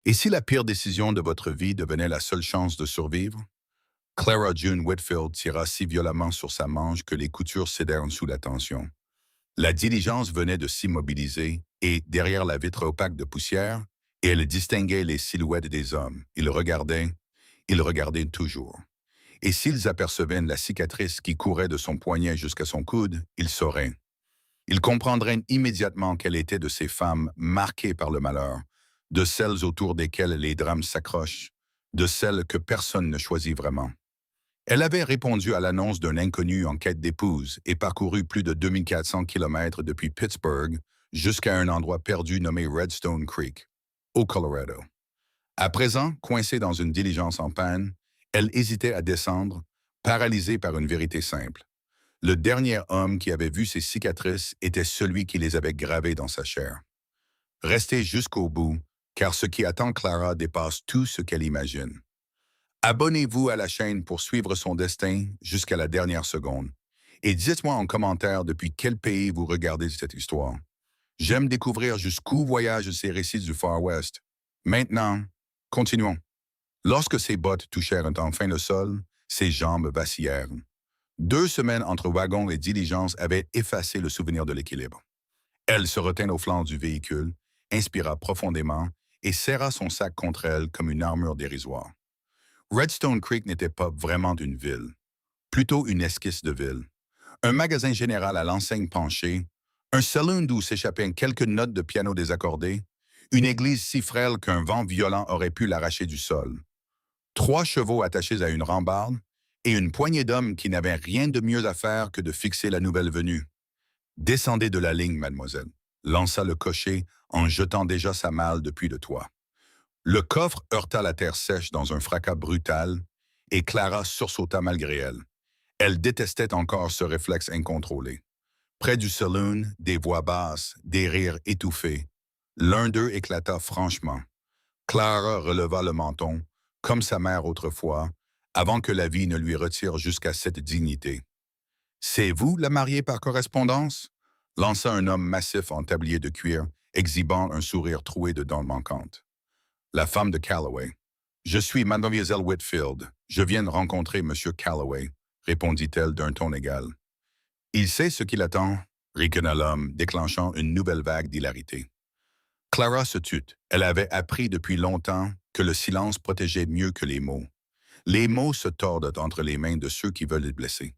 Et si la pire décision de votre vie devenait la seule chance de survivre? Clara June Whitfield tira si violemment sur sa manche que les coutures cédèrent sous la tension. La diligence venait de s'immobiliser et, derrière la vitre opaque de poussière, et elle distinguait les silhouettes des hommes. Ils regardaient toujours. Et s'ils apercevaient la cicatrice qui courait de son poignet jusqu'à son coude, ils sauraient. Ils comprendraient immédiatement qu'elle était de ces femmes marquées par le malheur, de celles autour desquelles les drames s'accrochent, de celles que personne ne choisit vraiment. Elle avait répondu à l'annonce d'un inconnu en quête d'épouse et parcouru plus de 2400 kilomètres depuis Pittsburgh jusqu'à un endroit perdu nommé Redstone Creek, au Colorado. À présent, coincée dans une diligence en panne, elle hésitait à descendre, paralysée par une vérité simple. Le dernier homme qui avait vu ses cicatrices était celui qui les avait gravées dans sa chair. Restez jusqu'au bout, car ce qui attend Clara dépasse tout ce qu'elle imagine. Abonnez-vous à la chaîne pour suivre son destin jusqu'à la dernière seconde. Et dites-moi en commentaire depuis quel pays vous regardez cette histoire. J'aime découvrir jusqu'où voyagent ces récits du Far West. Maintenant, continuons. Lorsque ses bottes touchèrent enfin le sol, ses jambes vacillèrent. 2 semaines entre wagon et diligence avaient effacé le souvenir de l'équilibre. Elle se retint au flanc du véhicule, inspira profondément et serra son sac contre elle comme une armure dérisoire. Redstone Creek n'était pas vraiment une ville, plutôt une esquisse de ville. Un magasin général à l'enseigne penchée, un saloon d'où s'échappaient quelques notes de piano désaccordées, une église si frêle qu'un vent violent aurait pu l'arracher du sol. 3 chevaux attachés à une rambarde et une poignée d'hommes qui n'avaient rien de mieux à faire que de fixer la nouvelle venue. Descendez de la ligne, mademoiselle, lança le cocher en jetant déjà sa malle depuis le toit. Le coffre heurta la terre sèche dans un fracas brutal et Clara sursauta malgré elle. Elle détestait encore ce réflexe incontrôlé. Près du saloon, des voix basses, des rires étouffés. L'un d'eux éclata franchement. Clara releva le menton, comme sa mère autrefois, avant que la vie ne lui retire jusqu'à cette dignité. C'est vous, la mariée par correspondance? Lança un homme massif en tablier de cuir, exhibant un sourire troué de dents manquantes. La femme de Calloway. Je suis Mademoiselle Whitfield. Je viens de rencontrer Monsieur Calloway, répondit-elle d'un ton égal. Il sait ce qu'il attend, ricana l'homme, déclenchant une nouvelle vague d'hilarité. Clara se tut. Elle avait appris depuis longtemps que le silence protégeait mieux que les mots. Les mots se tordent entre les mains de ceux qui veulent les blesser.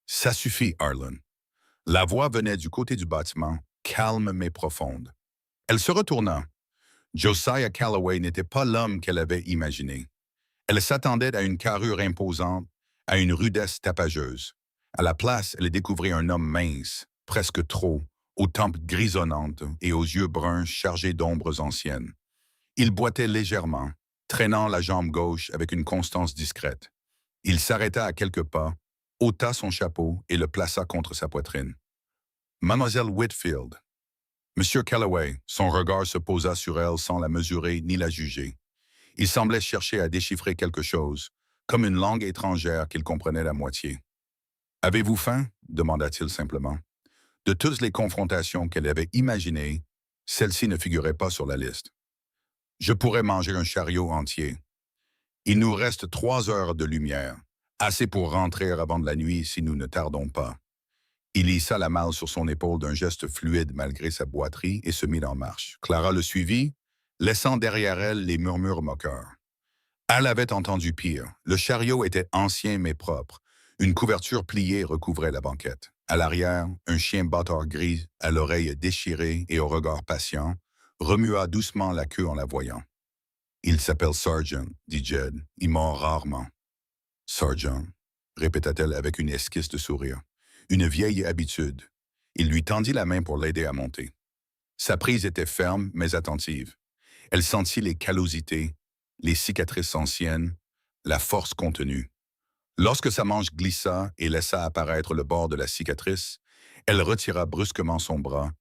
Ça suffit, Harlan. La voix venait du côté du bâtiment, calme mais profonde. Elle se retourna. Josiah Calloway n'était pas l'homme qu'elle avait imaginé. Elle s'attendait à une carrure imposante, à une rudesse tapageuse. À la place, elle découvrit un homme mince, presque trop, aux tempes grisonnantes et aux yeux bruns chargés d'ombres anciennes. Il boitait légèrement, traînant la jambe gauche avec une constance discrète. Il s'arrêta à quelques pas, ôta son chapeau et le plaça contre sa poitrine. Mademoiselle Whitfield. Monsieur Calloway, son regard se posa sur elle sans la mesurer ni la juger. Il semblait chercher à déchiffrer quelque chose, comme une langue étrangère qu'il comprenait à moitié. Avez-vous faim? Demanda-t-il simplement. De toutes les confrontations qu'elle avait imaginées, celle-ci ne figurait pas sur la liste. Je pourrais manger un chariot entier. Il nous reste 3 heures de lumière, assez pour rentrer avant de la nuit si nous ne tardons pas. Il hissa la malle sur son épaule d'un geste fluide malgré sa boiterie et se mit en marche. Clara le suivit, laissant derrière elle les murmures moqueurs. Elle avait entendu pire. Le chariot était ancien mais propre. Une couverture pliée recouvrait la banquette. À l'arrière, un chien bâtard gris, à l'oreille déchirée et au regard patient, remua doucement la queue en la voyant. Il s'appelle Sargent, dit Jed. Il mord rarement. Sargent, répéta-t-elle avec une esquisse de sourire. Une vieille habitude. Il lui tendit la main pour l'aider à monter. Sa prise était ferme mais attentive. Elle sentit les callosités, les cicatrices anciennes, la force contenue. Lorsque sa manche glissa et laissa apparaître le bord de la cicatrice, elle retira brusquement son bras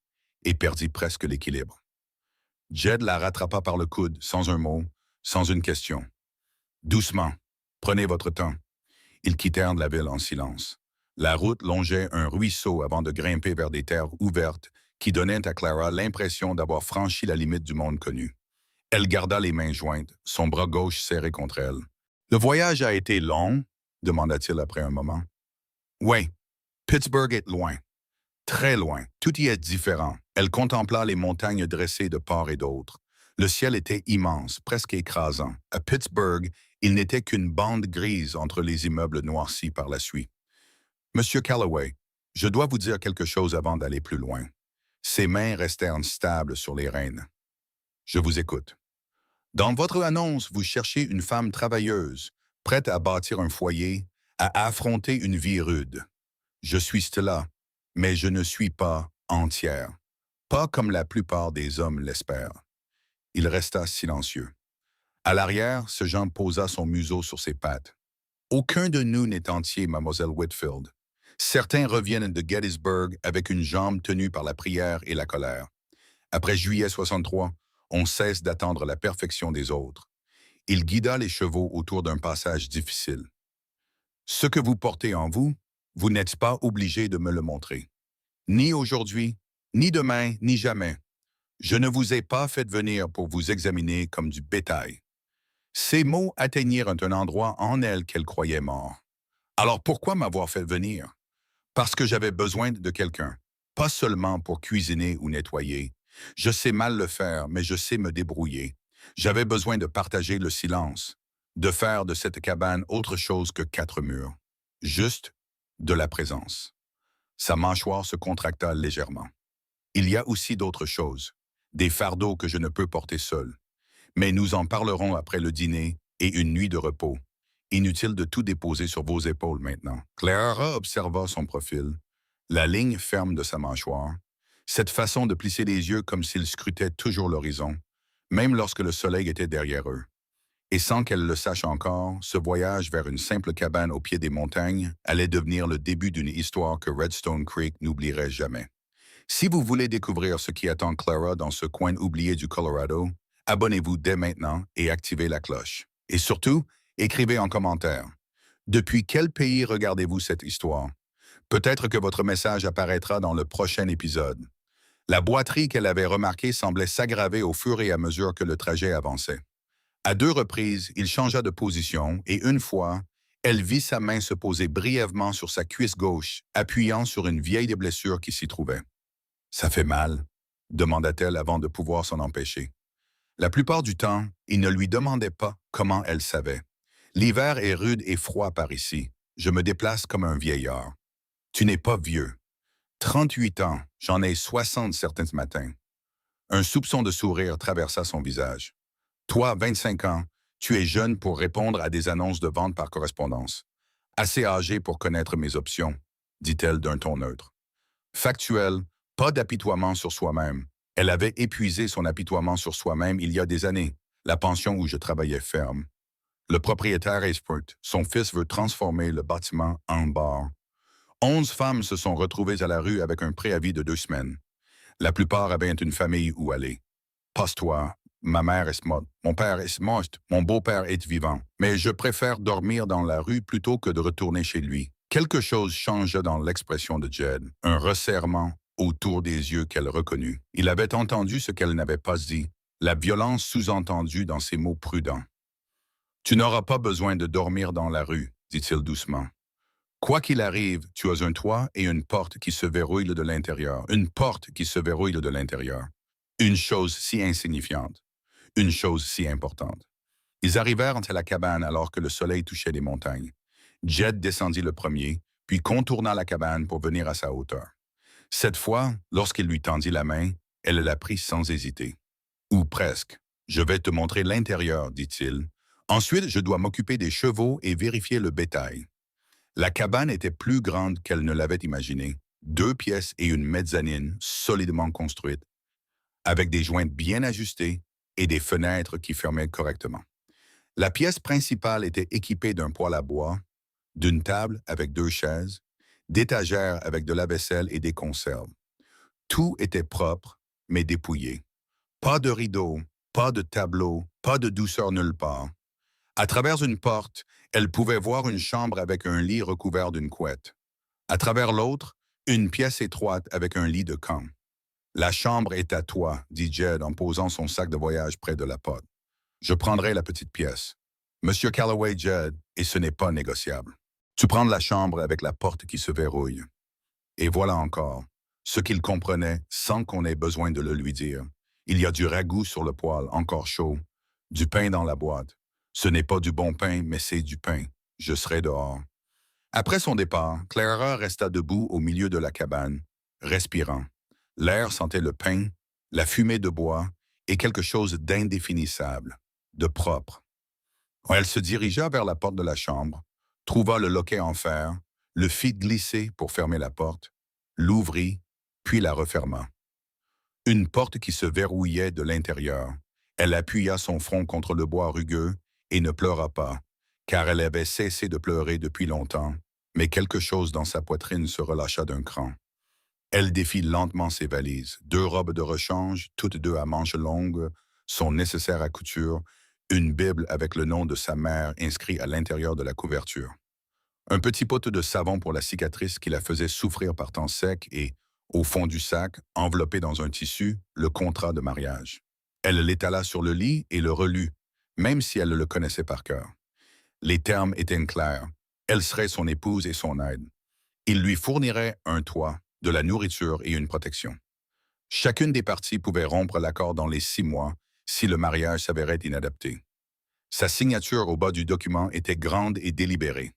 et perdit presque l'équilibre. Jed la rattrapa par le coude, sans un mot, sans une question. Doucement, prenez votre temps. Ils quittèrent la ville en silence. La route longeait un ruisseau avant de grimper vers des terres ouvertes qui donnaient à Clara l'impression d'avoir franchi la limite du monde connu. Elle garda les mains jointes, son bras gauche serré contre elle. Le voyage a été long, demanda-t-il après un moment. Oui, Pittsburgh est loin, très loin. Tout y est différent. Elle contempla les montagnes dressées de part et d'autre. Le ciel était immense, presque écrasant. À Pittsburgh, il n'était qu'une bande grise entre les immeubles noircis par la suie. Monsieur Calloway, je dois vous dire quelque chose avant d'aller plus loin. Ses mains restèrent stables sur les rênes. Je vous écoute. Dans votre annonce, vous cherchez une femme travailleuse, prête à bâtir un foyer, à affronter une vie rude. Je suis cela, mais je ne suis pas entière. Pas comme la plupart des hommes l'espèrent. Il resta silencieux. À l'arrière, ce Jean posa son museau sur ses pattes. Aucun de nous n'est entier, mademoiselle Whitfield. Certains reviennent de Gettysburg avec une jambe tenue par la prière et la colère. Après juillet 63, on cesse d'attendre la perfection des autres. Il guida les chevaux autour d'un passage difficile. Ce que vous portez en vous, vous n'êtes pas obligé de me le montrer. Ni aujourd'hui, ni demain, ni jamais. Je ne vous ai pas fait venir pour vous examiner comme du bétail. Ces mots atteignirent un endroit en elle qu'elle croyait mort. Alors pourquoi m'avoir fait venir? Parce que j'avais besoin de quelqu'un, pas seulement pour cuisiner ou nettoyer. Je sais mal le faire, mais je sais me débrouiller. J'avais besoin de partager le silence, de faire de cette cabane autre chose que quatre murs. Juste de la présence. Sa mâchoire se contracta légèrement. Il y a aussi d'autres choses, des fardeaux que je ne peux porter seul. Mais nous en parlerons après le dîner et une nuit de repos. Inutile de tout déposer sur vos épaules maintenant. Clara observa son profil, la ligne ferme de sa mâchoire, cette façon de plisser les yeux comme s'ils scrutaient toujours l'horizon, même lorsque le soleil était derrière eux. Et sans qu'elle le sache encore, ce voyage vers une simple cabane au pied des montagnes allait devenir le début d'une histoire que Redstone Creek n'oublierait jamais. Si vous voulez découvrir ce qui attend Clara dans ce coin oublié du Colorado, abonnez-vous dès maintenant et activez la cloche. Et surtout, écrivez en commentaire. Depuis quel pays regardez-vous cette histoire? Peut-être que votre message apparaîtra dans le prochain épisode. La boiterie qu'elle avait remarquée semblait s'aggraver au fur et à mesure que le trajet avançait. À deux reprises, il changea de position et une fois, elle vit sa main se poser brièvement sur sa cuisse gauche, appuyant sur une vieille blessure qui s'y trouvait. « Ça fait mal ?» demanda-t-elle avant de pouvoir s'en empêcher. La plupart du temps, il ne lui demandait pas comment elle savait. L'hiver est rude et froid par ici. Je me déplace comme un vieillard. Tu n'es pas vieux. 38 ans, j'en ai 60 certains matins. Un soupçon de sourire traversa son visage. Toi, 25 ans, tu es jeune pour répondre à des annonces de vente par correspondance. Assez âgé pour connaître mes options, dit-elle d'un ton neutre. Factuel, pas d'apitoiement sur soi-même. Elle avait épuisé son apitoiement sur soi-même il y a des années, la pension où je travaillais ferme. Le propriétaire est sport. Son fils veut transformer le bâtiment en bar. 11 femmes se sont retrouvées à la rue avec un préavis de 2 semaines. La plupart avaient une famille où aller. Passe-toi, ma mère est morte, mon père est mort, mon beau-père est vivant. Mais je préfère dormir dans la rue plutôt que de retourner chez lui. Quelque chose changea dans l'expression de Jed, un resserrement autour des yeux qu'elle reconnut. Il avait entendu ce qu'elle n'avait pas dit, la violence sous-entendue dans ses mots prudents. « Tu n'auras pas besoin de dormir dans la rue, dit-il doucement. Quoi qu'il arrive, tu as un toit et une porte qui se verrouillent de l'intérieur. Une porte qui se verrouille de l'intérieur. Une chose si insignifiante. Une chose si importante. » Ils arrivèrent à la cabane alors que le soleil touchait les montagnes. Jed descendit le premier, puis contourna la cabane pour venir à sa hauteur. Cette fois, lorsqu'il lui tendit la main, elle la prit sans hésiter. « Ou presque. Je vais te montrer l'intérieur, dit-il. Ensuite, je dois m'occuper des chevaux et vérifier le bétail. » La cabane était plus grande qu'elle ne l'avait imaginé. 2 pièces et une mezzanine solidement construite, avec des joints bien ajustés et des fenêtres qui fermaient correctement. La pièce principale était équipée d'un poêle à bois, d'une table avec 2 chaises, d'étagères avec de la vaisselle et des conserves. Tout était propre, mais dépouillé. Pas de rideaux, pas de tableau, pas de douceur nulle part. À travers une porte, elle pouvait voir une chambre avec un lit recouvert d'une couette. À travers l'autre, une pièce étroite avec un lit de camp. La chambre est à toi, dit Jed en posant son sac de voyage près de la porte. Je prendrai la petite pièce. Monsieur Calloway, Jed, et ce n'est pas négociable. Tu prends la chambre avec la porte qui se verrouille. Et voilà encore, ce qu'il comprenait sans qu'on ait besoin de le lui dire. Il y a du ragoût sur le poêle, encore chaud, du pain dans la boîte. Ce n'est pas du bon pain, mais c'est du pain. Je serai dehors. Après son départ, Clara resta debout au milieu de la cabane, respirant. L'air sentait le pain, la fumée de bois et quelque chose d'indéfinissable, de propre. Elle se dirigea vers la porte de la chambre, trouva le loquet en fer, le fit glisser pour fermer la porte, l'ouvrit, puis la referma. Une porte qui se verrouillait de l'intérieur. Elle appuya son front contre le bois rugueux et ne pleura pas, car elle avait cessé de pleurer depuis longtemps, mais quelque chose dans sa poitrine se relâcha d'un cran. Elle défit lentement ses valises, 2 robes de rechange, toutes 2 à manches longues, son nécessaire à couture, une Bible avec le nom de sa mère inscrit à l'intérieur de la couverture. Un petit pot de savon pour la cicatrice qui la faisait souffrir par temps sec et, au fond du sac, enveloppé dans un tissu, le contrat de mariage. Elle l'étala sur le lit et le relut, même si elle le connaissait par cœur. Les termes étaient clairs. Elle serait son épouse et son aide. Il lui fournirait un toit, de la nourriture et une protection. Chacune des parties pouvait rompre l'accord dans les 6 mois si le mariage s'avérait inadapté. Sa signature au bas du document était grande et délibérée.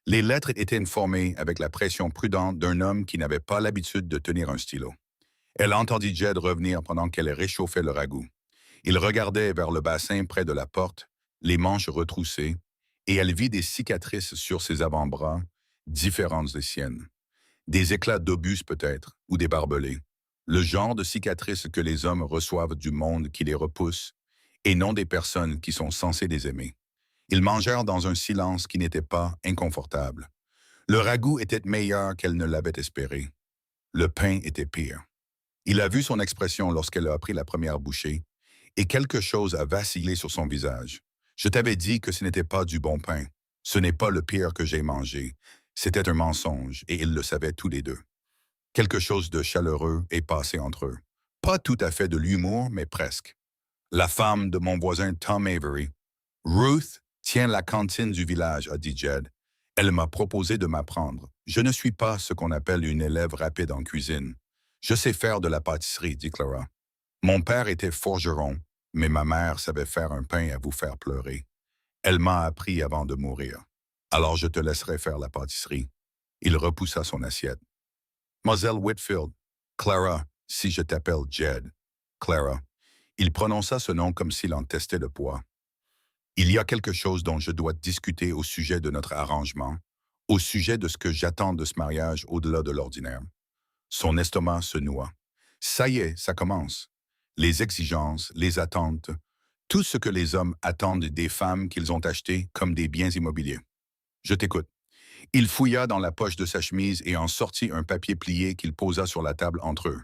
Les lettres étaient formées avec la pression prudente d'un homme qui n'avait pas l'habitude de tenir un stylo. Elle entendit Jed revenir pendant qu'elle réchauffait le ragoût. Il regardait vers le bassin près de la porte, les manches retroussées, et elle vit des cicatrices sur ses avant-bras, différentes des siennes. Des éclats d'obus peut-être, ou des barbelés. Le genre de cicatrices que les hommes reçoivent du monde qui les repousse, et non des personnes qui sont censées les aimer. Ils mangèrent dans un silence qui n'était pas inconfortable. Le ragoût était meilleur qu'elle ne l'avait espéré. Le pain était pire. Il a vu son expression lorsqu'elle a pris la première bouchée, et quelque chose a vacillé sur son visage. Je t'avais dit que ce n'était pas du bon pain. Ce n'est pas le pire que j'ai mangé. C'était un mensonge, et ils le savaient tous les deux. Quelque chose de chaleureux est passé entre eux. Pas tout à fait de l'humour, mais presque. La femme de mon voisin Tom Avery, Ruth, tient la cantine du village, a dit Jed. Elle m'a proposé de m'apprendre. Je ne suis pas ce qu'on appelle une élève rapide en cuisine. Je sais faire de la pâtisserie, dit Clara. Mon père était forgeron, mais ma mère savait faire un pain à vous faire pleurer. Elle m'a appris avant de mourir. Alors je te laisserai faire la pâtisserie. Il repoussa son assiette. Mademoiselle Whitfield, Clara, si je t'appelle Jed. Clara. Il prononça ce nom comme s'il en testait le poids. Il y a quelque chose dont je dois discuter au sujet de notre arrangement, au sujet de ce que j'attends de ce mariage au-delà de l'ordinaire. Son estomac se noua. Ça y est, ça commence. Les exigences, les attentes, tout ce que les hommes attendent des femmes qu'ils ont achetées comme des biens immobiliers. Je t'écoute. Il fouilla dans la poche de sa chemise et en sortit un papier plié qu'il posa sur la table entre eux.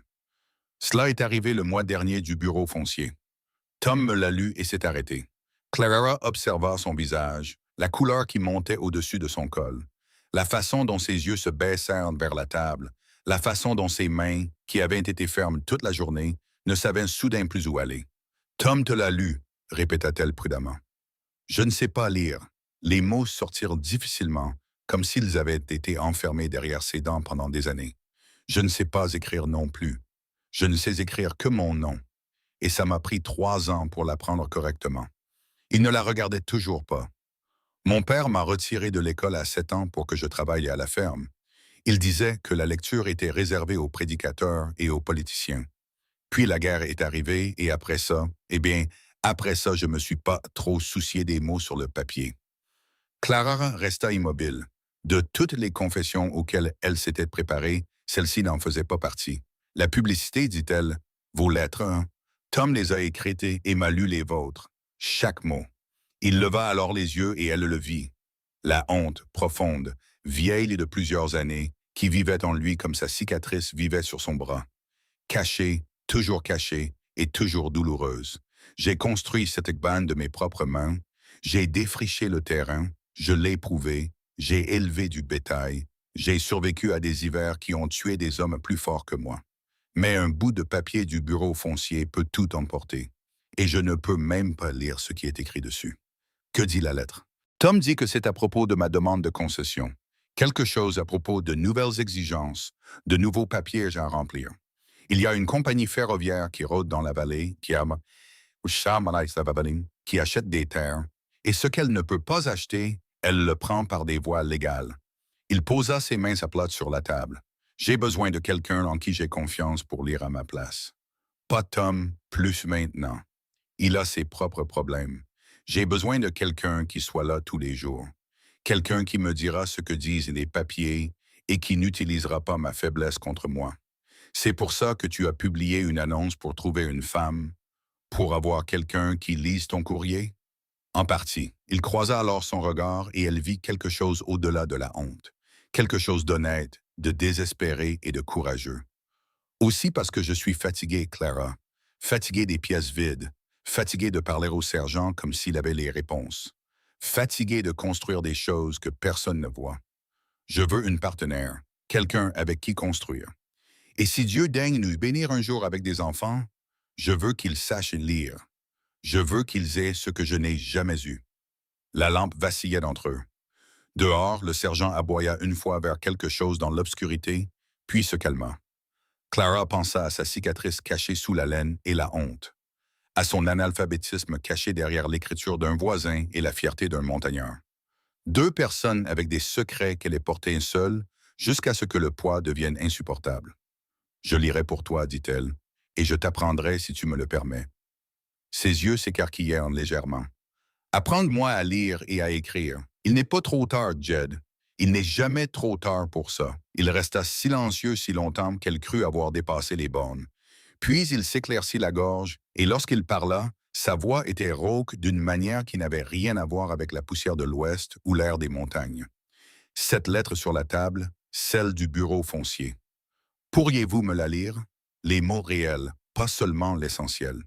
Cela est arrivé le mois dernier du bureau foncier. Tom me l'a lu et s'est arrêté. Clara observa son visage, la couleur qui montait au-dessus de son col, la façon dont ses yeux se baissèrent vers la table, la façon dont ses mains, qui avaient été fermes toute la journée, ne savaient soudain plus où aller. « Tom te l'a lu », répéta-t-elle prudemment. Je ne sais pas lire. Les mots sortirent difficilement, comme s'ils avaient été enfermés derrière ses dents pendant des années. Je ne sais pas écrire non plus. Je ne sais écrire que mon nom. Et ça m'a pris 3 ans pour l'apprendre correctement. Il ne la regardait toujours pas. Mon père m'a retiré de l'école à 7 ans pour que je travaille à la ferme. Il disait que la lecture était réservée aux prédicateurs et aux politiciens. Puis la guerre est arrivée et après ça, après ça, je me suis pas trop soucié des mots sur le papier. Clara resta immobile. De toutes les confessions auxquelles elle s'était préparée, celle-ci n'en faisait pas partie. La publicité, dit-elle, vos lettres, hein? Tom les a écrites et m'a lu les vôtres. Chaque mot. Il leva alors les yeux et elle le vit. La honte profonde, vieille de plusieurs années, qui vivait en lui comme sa cicatrice vivait sur son bras. Cachée et toujours douloureuse. J'ai construit cette cabane de mes propres mains. J'ai défriché le terrain. Je l'ai éprouvé. J'ai élevé du bétail. J'ai survécu à des hivers qui ont tué des hommes plus forts que moi. Mais un bout de papier du bureau foncier peut tout emporter. Et je ne peux même pas lire ce qui est écrit dessus. Que dit la lettre? Tom dit que c'est à propos de ma demande de concession. Quelque chose à propos de nouvelles exigences, de nouveaux papiers à remplir. Il y a une compagnie ferroviaire qui rôde dans la vallée, qui achète des terres, et ce qu'elle ne peut pas acheter, elle le prend par des voies légales. Il posa ses mains à plat sur la table. J'ai besoin de quelqu'un en qui j'ai confiance pour lire à ma place. Pas Tom, plus maintenant. Il a ses propres problèmes. J'ai besoin de quelqu'un qui soit là tous les jours. Quelqu'un qui me dira ce que disent les papiers et qui n'utilisera pas ma faiblesse contre moi. C'est pour ça que tu as publié une annonce pour trouver une femme, pour avoir quelqu'un qui lise ton courrier? En partie. Il croisa alors son regard et elle vit quelque chose au-delà de la honte. Quelque chose d'honnête, de désespéré et de courageux. Aussi parce que je suis fatigué, Clara. Fatigué des pièces vides. Fatigué de parler au sergent comme s'il avait les réponses. Fatigué de construire des choses que personne ne voit. Je veux une partenaire, quelqu'un avec qui construire. Et si Dieu daigne nous bénir un jour avec des enfants, je veux qu'ils sachent lire. Je veux qu'ils aient ce que je n'ai jamais eu. La lampe vacillait d'entre eux. Dehors, le sergent aboya une fois vers quelque chose dans l'obscurité, puis se calma. Clara pensa à sa cicatrice cachée sous la laine et la honte, à son analphabétisme caché derrière l'écriture d'un voisin et la fierté d'un montagnard. Deux personnes avec des secrets qu'elle ait portés seule jusqu'à ce que le poids devienne insupportable. « Je lirai pour toi, dit-elle, et je t'apprendrai si tu me le permets. » Ses yeux s'écarquillèrent légèrement. « Apprends-moi à lire et à écrire. Il n'est pas trop tard, Jed. Il n'est jamais trop tard pour ça. » Il resta silencieux si longtemps qu'elle crut avoir dépassé les bornes. Puis il s'éclaircit la gorge, et lorsqu'il parla, sa voix était rauque d'une manière qui n'avait rien à voir avec la poussière de l'Ouest ou l'air des montagnes. Cette lettre sur la table, celle du bureau foncier. Pourriez-vous me la lire? Les mots réels, pas seulement l'essentiel.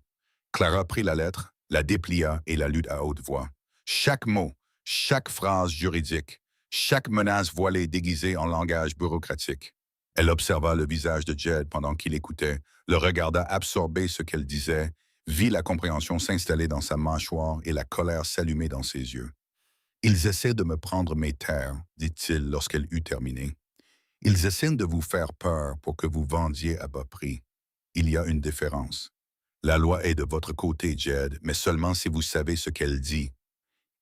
Clara prit la lettre, la déplia et la lut à haute voix. Chaque mot, chaque phrase juridique, chaque menace voilée déguisée en langage bureaucratique. Elle observa le visage de Jed pendant qu'il écoutait, le regarda absorber ce qu'elle disait, vit la compréhension s'installer dans sa mâchoire et la colère s'allumer dans ses yeux. « Ils essaient de me prendre mes terres, dit-il lorsqu'elle eut terminé. Ils essaient de vous faire peur pour que vous vendiez à bas prix. Il y a une différence. La loi est de votre côté, Jed, mais seulement si vous savez ce qu'elle dit. »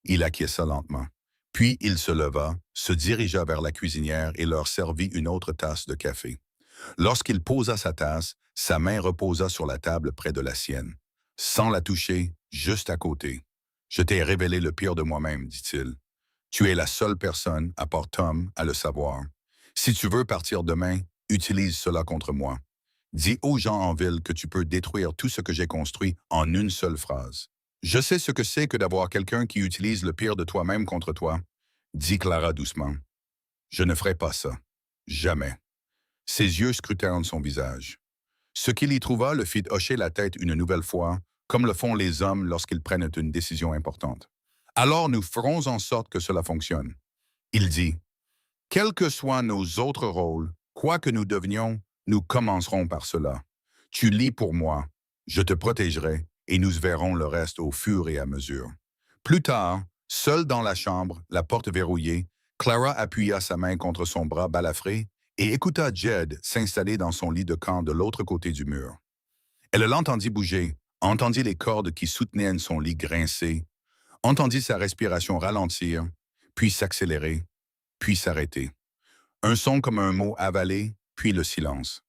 Il acquiesça lentement. Puis il se leva, se dirigea vers la cuisinière et leur servit une autre tasse de café. Lorsqu'il posa sa tasse, sa main reposa sur la table près de la sienne. Sans la toucher, juste à côté. « Je t'ai révélé le pire de moi-même, dit-il. Tu es la seule personne, à part Tom, à le savoir. Si tu veux partir demain, utilise cela contre moi. Dis aux gens en ville que tu peux détruire tout ce que j'ai construit en une seule phrase. Je sais ce que c'est que d'avoir quelqu'un qui utilise le pire de toi-même contre toi, dit Clara doucement. Je ne ferai pas ça. Jamais. Ses yeux scrutèrent son visage. Ce qu'il y trouva le fit hocher la tête une nouvelle fois, comme le font les hommes lorsqu'ils prennent une décision importante. Alors nous ferons en sorte que cela fonctionne. Il dit, quels que soient nos autres rôles, quoi que nous devenions, nous commencerons par cela. Tu lis pour moi, je te protégerai, et nous verrons le reste au fur et à mesure. Plus tard, seule dans la chambre, la porte verrouillée, Clara appuya sa main contre son bras balafré et écouta Jed s'installer dans son lit de camp de l'autre côté du mur. Elle l'entendit bouger, entendit les cordes qui soutenaient son lit grincer, entendit sa respiration ralentir, puis s'accélérer, puis s'arrêter. Un son comme un mot avalé, puis le silence.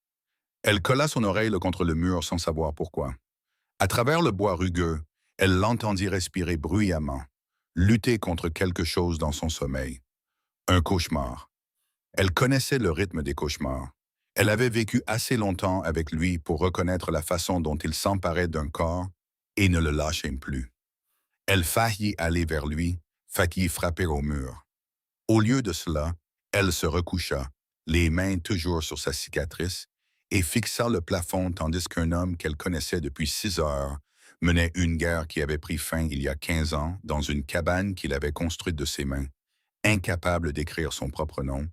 Elle colla son oreille contre le mur sans savoir pourquoi. À travers le bois rugueux, elle l'entendit respirer bruyamment, lutter contre quelque chose dans son sommeil. Un cauchemar. Elle connaissait le rythme des cauchemars. Elle avait vécu assez longtemps avec lui pour reconnaître la façon dont il s'emparait d'un corps et ne le lâchait plus. Elle faillit aller vers lui, faillit frapper au mur. Au lieu de cela, elle se recoucha, les mains toujours sur sa cicatrice, et fixa le plafond tandis qu'un homme qu'elle connaissait depuis 6 heures menait une guerre qui avait pris fin il y a 15 ans dans une cabane qu'il avait construite de ses mains, incapable d'écrire son propre nom,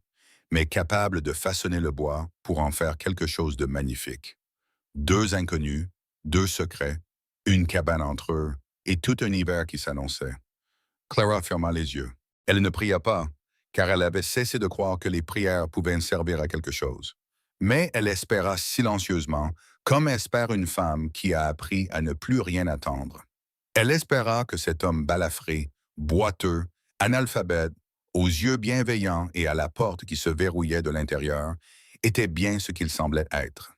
mais capable de façonner le bois pour en faire quelque chose de magnifique. 2 inconnus, 2 secrets, une cabane entre eux et tout un hiver qui s'annonçait. Clara ferma les yeux. Elle ne pria pas, car elle avait cessé de croire que les prières pouvaient servir à quelque chose. Mais elle espéra silencieusement, comme espère une femme qui a appris à ne plus rien attendre. Elle espéra que cet homme balafré, boiteux, analphabète, aux yeux bienveillants et à la porte qui se verrouillait de l'intérieur, était bien ce qu'il semblait être.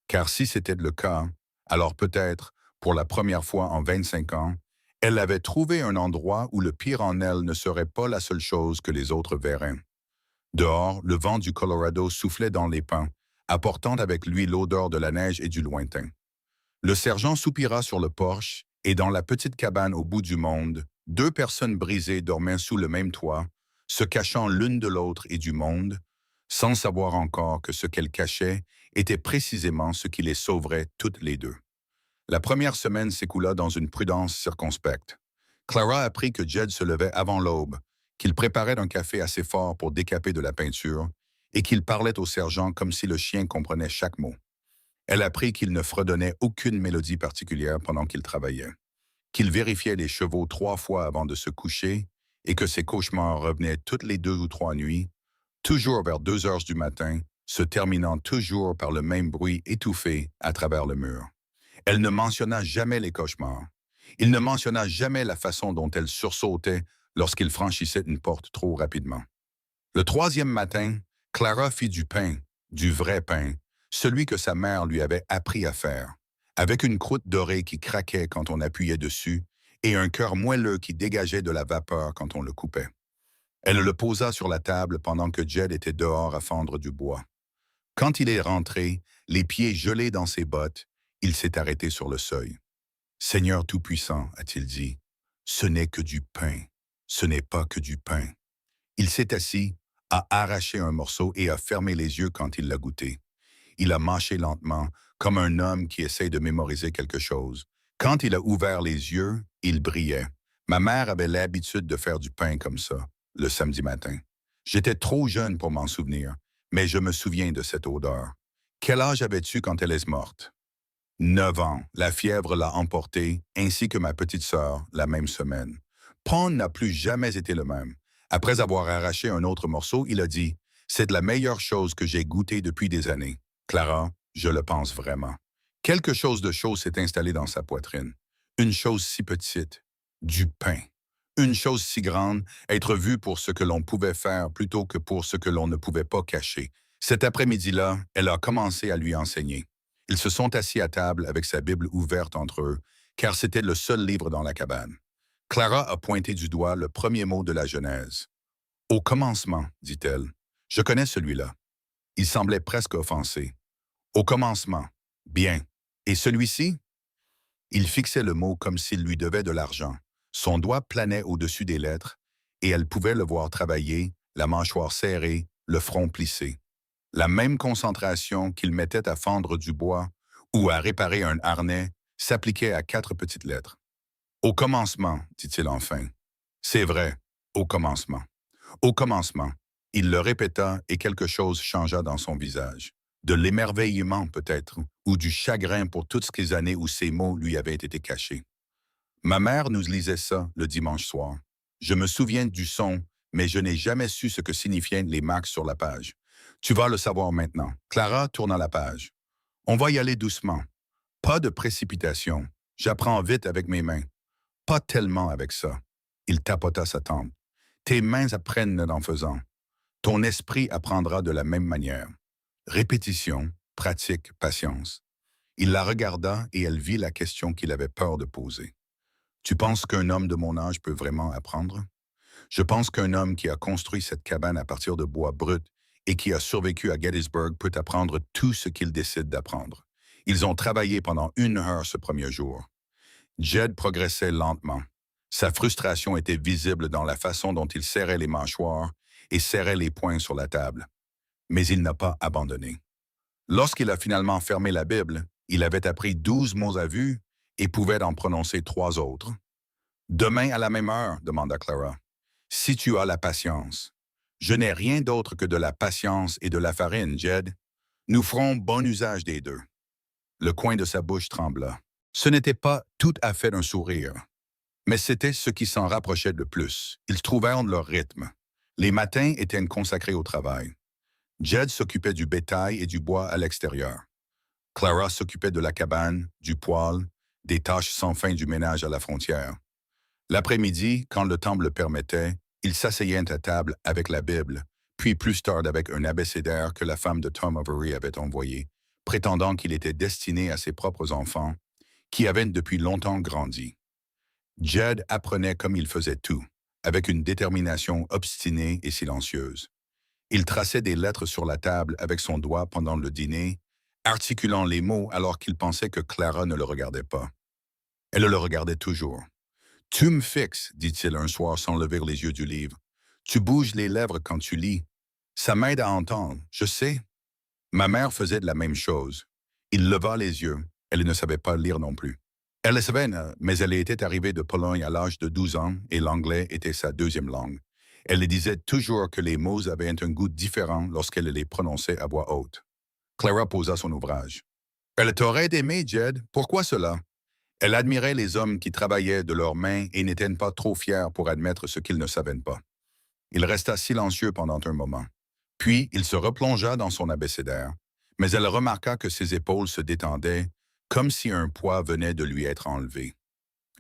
Car si c'était le cas, alors peut-être, pour la première fois en 25 ans, elle avait trouvé un endroit où le pire en elle ne serait pas la seule chose que les autres verraient. Dehors, le vent du Colorado soufflait dans les pins, apportant avec lui l'odeur de la neige et du lointain. Le sergent soupira sur le porche, et dans la petite cabane au bout du monde, 2 personnes brisées dormaient sous le même toit, se cachant l'une de l'autre et du monde, sans savoir encore que ce qu'elles cachaient était précisément ce qui les sauverait toutes les deux. La première semaine s'écoula dans une prudence circonspecte. Clara apprit que Jed se levait avant l'aube, qu'il préparait un café assez fort pour décaper de la peinture, et qu'il parlait au sergent comme si le chien comprenait chaque mot. Elle apprit qu'il ne fredonnait aucune mélodie particulière pendant qu'il travaillait, qu'il vérifiait les chevaux 3 fois avant de se coucher et que ses cauchemars revenaient toutes les 2 ou 3 nuits, toujours vers 2 heures du matin, se terminant toujours par le même bruit étouffé à travers le mur. Elle ne mentionna jamais les cauchemars. Il ne mentionna jamais la façon dont elle sursautait lorsqu'il franchissait une porte trop rapidement. Le 3e matin, Clara fit du pain, du vrai pain, celui que sa mère lui avait appris à faire, avec une croûte dorée qui craquait quand on appuyait dessus et un cœur moelleux qui dégageait de la vapeur quand on le coupait. Elle le posa sur la table pendant que Jed était dehors à fendre du bois. Quand il est rentré, les pieds gelés dans ses bottes, il s'est arrêté sur le seuil. « Seigneur Tout-Puissant, a-t-il dit, ce n'est que du pain, ce n'est pas que du pain. » Il s'est assis, a arraché un morceau et a fermé les yeux quand il l'a goûté. Il a mâché lentement, comme un homme qui essaie de mémoriser quelque chose. Quand il a ouvert les yeux, il brillait. Ma mère avait l'habitude de faire du pain comme ça, le samedi matin. J'étais trop jeune pour m'en souvenir, mais je me souviens de cette odeur. Quel âge avais-tu quand elle est morte? 9 ans, la fièvre l'a emporté, ainsi que ma petite sœur, la même semaine. Pond n'a plus jamais été le même. Après avoir arraché un autre morceau, il a dit « C'est la meilleure chose que j'ai goûtée depuis des années. » Clara, je le pense vraiment. Quelque chose de chaud s'est installé dans sa poitrine. Une chose si petite, du pain. Une chose si grande, être vue pour ce que l'on pouvait faire plutôt que pour ce que l'on ne pouvait pas cacher. Cet après-midi-là, elle a commencé à lui enseigner. Ils se sont assis à table avec sa Bible ouverte entre eux, car c'était le seul livre dans la cabane. Clara a pointé du doigt le premier mot de la Genèse. « Au commencement », dit-elle. « Je connais celui-là. » Il semblait presque offensé. « Au commencement. Bien. Et celui-ci » Il fixait le mot comme s'il lui devait de l'argent. Son doigt planait au-dessus des lettres, et elle pouvait le voir travailler, la mâchoire serrée, le front plissé. La même concentration qu'il mettait à fendre du bois ou à réparer un harnais s'appliquait à 4 petites lettres. « Au commencement », dit-il enfin. « C'est vrai, au commencement. Au commencement. » Il le répéta et quelque chose changea dans son visage. De l'émerveillement peut-être, ou du chagrin pour toutes ces années où ces mots lui avaient été cachés. Ma mère nous lisait ça le dimanche soir. Je me souviens du son, mais je n'ai jamais su ce que signifiaient les marques sur la page. Tu vas le savoir maintenant. Clara tourna la page. On va y aller doucement. Pas de précipitation. J'apprends vite avec mes mains. Pas tellement avec ça. Il tapota sa tempe. Tes mains apprennent en faisant. Ton esprit apprendra de la même manière. Répétition, pratique, patience. Il la regarda et elle vit la question qu'il avait peur de poser. Tu penses qu'un homme de mon âge peut vraiment apprendre? Je pense qu'un homme qui a construit cette cabane à partir de bois brut et qui a survécu à Gettysburg peut apprendre tout ce qu'il décide d'apprendre. Ils ont travaillé pendant 1 heure ce premier jour. Jed progressait lentement. Sa frustration était visible dans la façon dont il serrait les mâchoires et serrait les poings sur la table. Mais il n'a pas abandonné. Lorsqu'il a finalement fermé la Bible, il avait appris 12 mots à vue et pouvait en prononcer 3 autres. « Demain à la même heure » demanda Clara. « Si tu as la patience. »« Je n'ai rien d'autre que de la patience et de la farine, Jed. Nous ferons bon usage des deux. » Le coin de sa bouche trembla. Ce n'était pas tout à fait un sourire, mais c'était ce qui s'en rapprochait le plus. Ils trouvèrent leur rythme. Les matins étaient consacrés au travail. Jed s'occupait du bétail et du bois à l'extérieur. Clara s'occupait de la cabane, du poêle, des tâches sans fin du ménage à la frontière. L'après-midi, quand le temps le permettait, ils s'asseyaient à table avec la Bible, puis plus tard avec un abécédaire que la femme de Tom Overy avait envoyé, prétendant qu'il était destiné à ses propres enfants, qui avaient depuis longtemps grandi. Jed apprenait comme il faisait tout, avec une détermination obstinée et silencieuse. Il traçait des lettres sur la table avec son doigt pendant le dîner, articulant les mots alors qu'il pensait que Clara ne le regardait pas. Elle le regardait toujours. « Tu me fixes, dit-il un soir sans lever les yeux du livre. Tu bouges les lèvres quand tu lis. Ça m'aide à entendre, je sais. » Ma mère faisait de la même chose. Il leva les yeux. Elle ne savait pas lire non plus. Elle le savait, mais elle était arrivée de Pologne à l'âge de 12 ans et l'anglais était sa deuxième langue. Elle disait toujours que les mots avaient un goût différent lorsqu'elle les prononçait à voix haute. Clara posa son ouvrage. « Elle t'aurait aimé, Jed. Pourquoi cela? » Elle admirait les hommes qui travaillaient de leurs mains et n'étaient pas trop fiers pour admettre ce qu'ils ne savaient pas. Il resta silencieux pendant un moment. Puis, il se replongea dans son abécédaire, mais elle remarqua que ses épaules se détendaient, comme si un poids venait de lui être enlevé.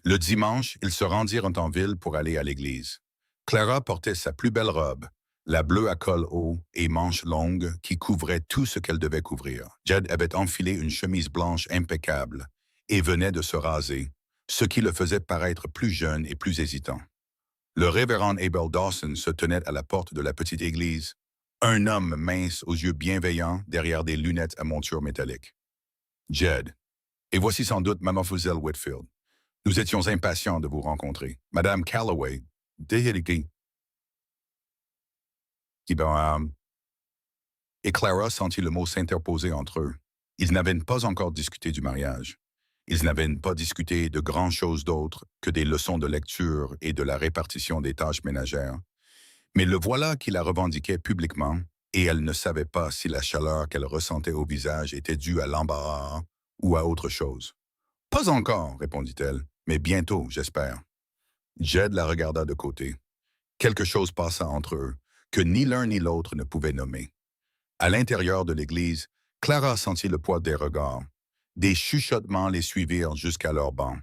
Le dimanche, ils se rendirent en ville pour aller à l'église. Clara portait sa plus belle robe, la bleue à col haut et manches longues qui couvrait tout ce qu'elle devait couvrir. Jed avait enfilé une chemise blanche impeccable et venait de se raser, ce qui le faisait paraître plus jeune et plus hésitant. Le révérend Abel Dawson se tenait à la porte de la petite église, un homme mince aux yeux bienveillants derrière des lunettes à monture métallique. « Jed, et voici sans doute Mademoiselle Whitfield. Nous étions impatients de vous rencontrer. Madame Calloway, et Clara sentit le mot s'interposer entre eux. Ils n'avaient pas encore discuté du mariage. Ils n'avaient pas discuté de grand-chose d'autre que des leçons de lecture et de la répartition des tâches ménagères. Mais le voilà qui la revendiquait publiquement, et elle ne savait pas si la chaleur qu'elle ressentait au visage était due à l'embarras ou à autre chose. « Pas encore, répondit-elle, mais bientôt, j'espère. » Jed la regarda de côté. Quelque chose passa entre eux, que ni l'un ni l'autre ne pouvait nommer. À l'intérieur de l'église, Clara sentit le poids des regards. Des chuchotements les suivirent jusqu'à leur banc.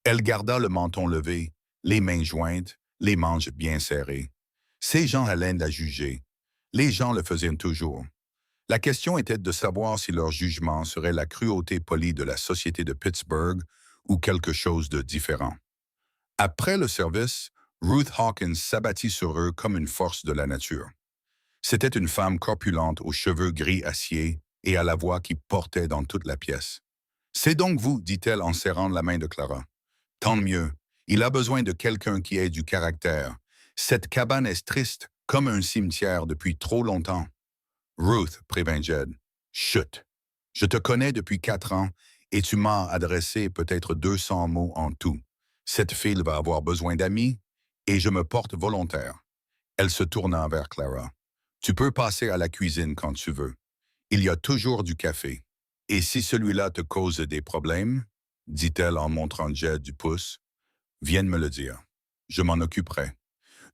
Elle garda le menton levé, les mains jointes, les manches bien serrées. Ces gens allaient la juger. Les gens le faisaient toujours. La question était de savoir si leur jugement serait la cruauté polie de la société de Pittsburgh ou quelque chose de différent. Après le service, Ruth Hawkins s'abattit sur eux comme une force de la nature. C'était une femme corpulente aux cheveux gris acier et à la voix qui portait dans toute la pièce. « C'est donc vous, dit-elle en serrant la main de Clara. « Tant mieux. Il a besoin de quelqu'un qui ait du caractère. Cette cabane est triste comme un cimetière depuis trop longtemps. » Ruth, prévint Jed. « Chut. Je te connais depuis 4 ans et tu m'as adressé peut-être 200 mots en tout. Cette fille va avoir besoin d'amis et je me porte volontaire. » Elle se tourna vers Clara. « Tu peux passer à la cuisine quand tu veux. Il y a toujours du café. Et si celui-là te cause des problèmes, dit-elle en montrant Jed du pouce, viens me le dire. Je m'en occuperai.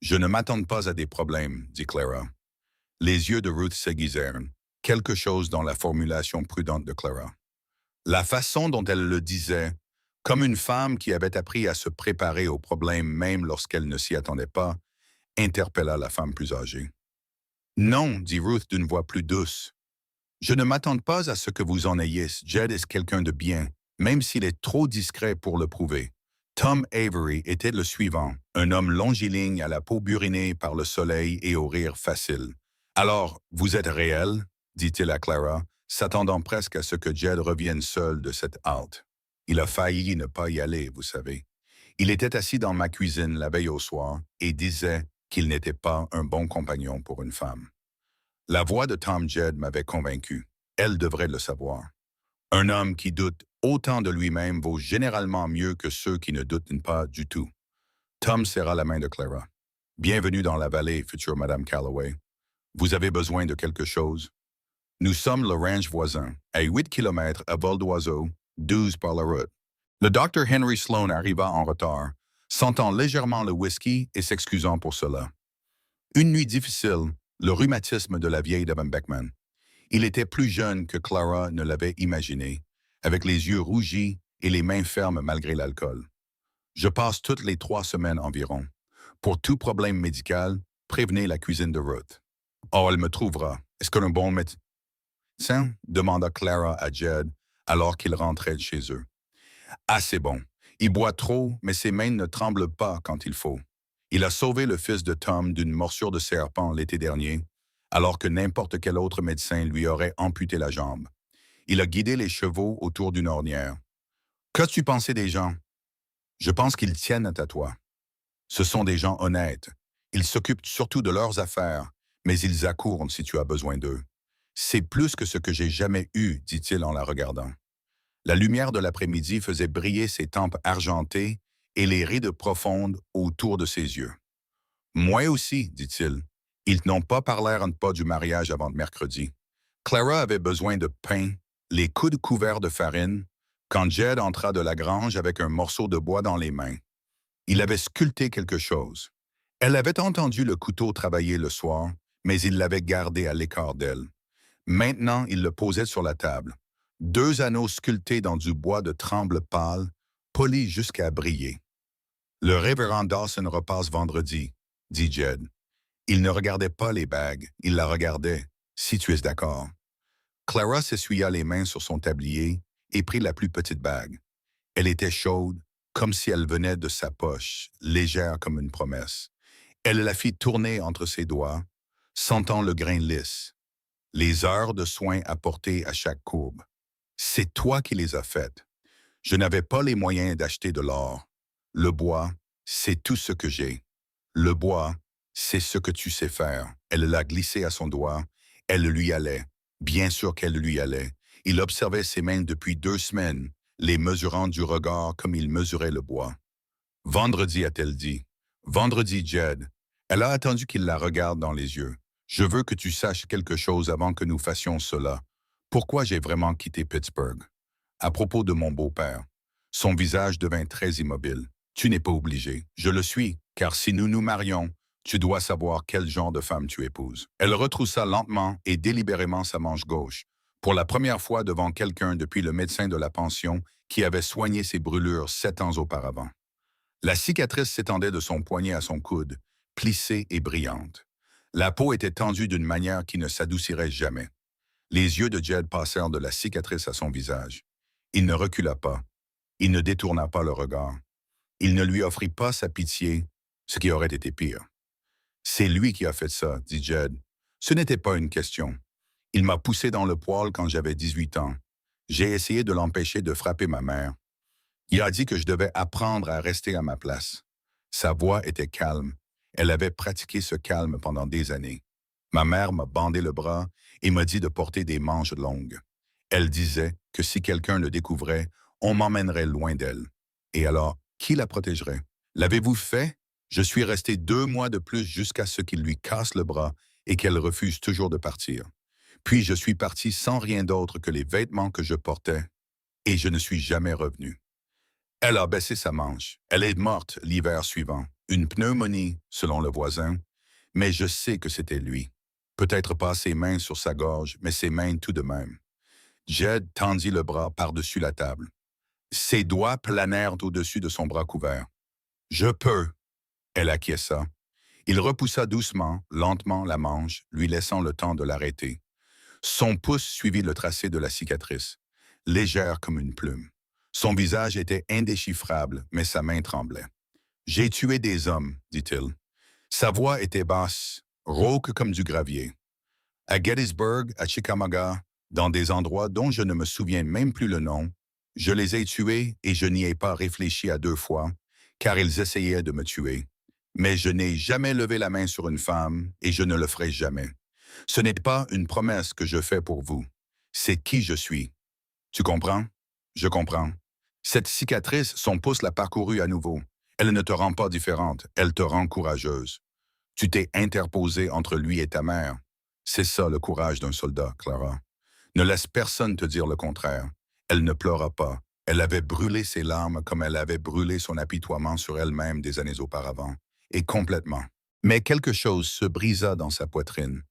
Je ne m'attends pas à des problèmes, dit Clara. Les yeux de Ruth s'aiguisèrent, quelque chose dans la formulation prudente de Clara. La façon dont elle le disait, comme une femme qui avait appris à se préparer aux problèmes même lorsqu'elle ne s'y attendait pas, interpella la femme plus âgée. « Non, dit Ruth d'une voix plus douce. Je ne m'attends pas à ce que vous en ayez. Jed est quelqu'un de bien, même s'il est trop discret pour le prouver. Tom Avery était le suivant, un homme longiligne à la peau burinée par le soleil et au rire facile. Alors, vous êtes réel, dit-il à Clara, s'attendant presque à ce que Jed revienne seul de cette halte. Il a failli ne pas y aller, vous savez. Il était assis dans ma cuisine la veille au soir et disait qu'il n'était pas un bon compagnon pour une femme. La voix de Tom Jed m'avait convaincu. Elle devrait le savoir. Un homme qui doute autant de lui-même vaut généralement mieux que ceux qui ne doutent pas du tout. Tom serra la main de Clara. « Bienvenue dans la vallée, future Madame Calloway. Vous avez besoin de quelque chose? » Nous sommes le ranch voisin, à 8 kilomètres à vol d'oiseau, 12 par la route. Le docteur Henry Sloan arriva en retard, sentant légèrement le whisky et s'excusant pour cela. Une nuit difficile, le rhumatisme de la vieille Devon Beckman. Il était plus jeune que Clara ne l'avait imaginé, avec les yeux rougis et les mains fermes malgré l'alcool. Je passe toutes les 3 semaines environ. Pour tout problème médical, prévenez la cuisine de Ruth. Oh, elle me trouvera. Est-ce qu'un bon médecin? Demanda Clara à Jed alors qu'il rentrait chez eux. Ah, c'est bon. Il boit trop, mais ses mains ne tremblent pas quand il faut. Il a sauvé le fils de Tom d'une morsure de serpent l'été dernier, alors que n'importe quel autre médecin lui aurait amputé la jambe. Il a guidé les chevaux autour d'une ornière. Qu'as-tu pensé des gens? Je pense qu'ils tiennent à toi. Ce sont des gens honnêtes. Ils s'occupent surtout de leurs affaires, mais ils accourent si tu as besoin d'eux. C'est plus que ce que j'ai jamais eu, dit-il en la regardant. La lumière de l'après-midi faisait briller ses tempes argentées et les rides profondes autour de ses yeux. Moi aussi, dit-il. Ils n'ont pas parlé en pas du mariage avant mercredi. Clara avait besoin de pain, les coudes couverts de farine, quand Jed entra de la grange avec un morceau de bois dans les mains. Il avait sculpté quelque chose. Elle avait entendu le couteau travailler le soir, mais il l'avait gardé à l'écart d'elle. Maintenant, il le posait sur la table. 2 anneaux sculptés dans du bois de tremble pâle, polis jusqu'à briller. Le révérend Dawson repasse vendredi, dit Jed. Il ne regardait pas les bagues, il la regardait, si tu es d'accord. Clara s'essuya les mains sur son tablier et prit la plus petite bague. Elle était chaude, comme si elle venait de sa poche, légère comme une promesse. Elle la fit tourner entre ses doigts, sentant le grain lisse, les heures de soins apportées à chaque courbe. C'est toi qui les as faites. Je n'avais pas les moyens d'acheter de l'or. Le bois, c'est tout ce que j'ai. Le bois, c'est ce que tu sais faire. Elle l'a glissé à son doigt. Elle lui allait. Bien sûr qu'elle lui allait. Il observait ses mains depuis 2 semaines, les mesurant du regard comme il mesurait le bois. Vendredi, a-t-elle dit. Vendredi, Jed. Elle a attendu qu'il la regarde dans les yeux. Je veux que tu saches quelque chose avant que nous fassions cela. Pourquoi j'ai vraiment quitté Pittsburgh? À propos de mon beau-père. Son visage devint très immobile. Tu n'es pas obligé. Je le suis, car si nous nous marions, tu dois savoir quel genre de femme tu épouses. Elle retroussa lentement et délibérément sa manche gauche, pour la première fois devant quelqu'un depuis le médecin de la pension qui avait soigné ses brûlures 7 ans auparavant. La cicatrice s'étendait de son poignet à son coude, plissée et brillante. La peau était tendue d'une manière qui ne s'adoucirait jamais. Les yeux de Jed passèrent de la cicatrice à son visage. Il ne recula pas. Il ne détourna pas le regard. Il ne lui offrit pas sa pitié, ce qui aurait été pire. C'est lui qui a fait ça, dit Jed. Ce n'était pas une question. Il m'a poussé dans le poêle quand j'avais 18 ans. J'ai essayé de l'empêcher de frapper ma mère. Il a dit que je devais apprendre à rester à ma place. Sa voix était calme. Elle avait pratiqué ce calme pendant des années. Ma mère m'a bandé le bras et m'a dit de porter des manches longues. Elle disait que si quelqu'un le découvrait, on m'emmènerait loin d'elle. Et alors, qui la protégerait? L'avez-vous fait? Je suis resté 2 mois de plus jusqu'à ce qu'il lui casse le bras et qu'elle refuse toujours de partir. Puis je suis parti sans rien d'autre que les vêtements que je portais, et je ne suis jamais revenu. Elle a baissé sa manche. Elle est morte l'hiver suivant. Une pneumonie, selon le voisin. Mais je sais que c'était lui. Peut-être pas ses mains sur sa gorge, mais ses mains tout de même. Jed tendit le bras par-dessus la table. Ses doigts planèrent au-dessus de son bras couvert. « Je peux. » Elle acquiesça. Il repoussa doucement, lentement la manche, lui laissant le temps de l'arrêter. Son pouce suivit le tracé de la cicatrice, légère comme une plume. Son visage était indéchiffrable, mais sa main tremblait. « J'ai tué des hommes, dit-il. » Sa voix était basse, rauque comme du gravier. À Gettysburg, à Chickamauga, dans des endroits dont je ne me souviens même plus le nom, je les ai tués et je n'y ai pas réfléchi à 2 fois, car ils essayaient de me tuer. Mais je n'ai jamais levé la main sur une femme et je ne le ferai jamais. Ce n'est pas une promesse que je fais pour vous. C'est qui je suis. Tu comprends? Je comprends. Cette cicatrice, son pouce l'a parcourue à nouveau. Elle ne te rend pas différente, elle te rend courageuse. Tu t'es interposée entre lui et ta mère. C'est ça le courage d'un soldat, Clara. Ne laisse personne te dire le contraire. Elle ne pleura pas. Elle avait brûlé ses larmes comme elle avait brûlé son apitoiement sur elle-même des années auparavant, et complètement. Mais quelque chose se brisa dans sa poitrine,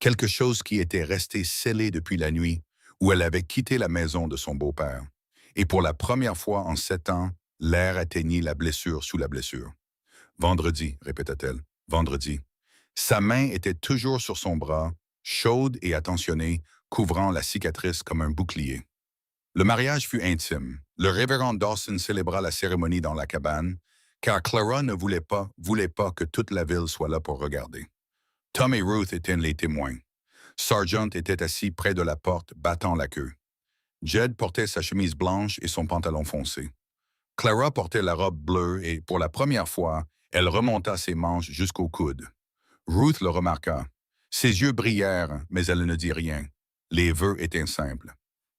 quelque chose qui était resté scellé depuis la nuit où elle avait quitté la maison de son beau-père. Et pour la première fois en 7 ans, l'air atteignit la blessure sous la blessure. Vendredi, répéta-t-elle, vendredi. Sa main était toujours sur son bras, chaude et attentionnée, couvrant la cicatrice comme un bouclier. Le mariage fut intime. Le révérend Dawson célébra la cérémonie dans la cabane, car Clara ne voulait pas que toute la ville soit là pour regarder. Tom et Ruth étaient les témoins. Sargent était assis près de la porte, battant la queue. Jed portait sa chemise blanche et son pantalon foncé. Clara portait la robe bleue et, pour la première fois, elle remonta ses manches jusqu'au coude. Ruth le remarqua. Ses yeux brillèrent, mais elle ne dit rien. Les vœux étaient simples.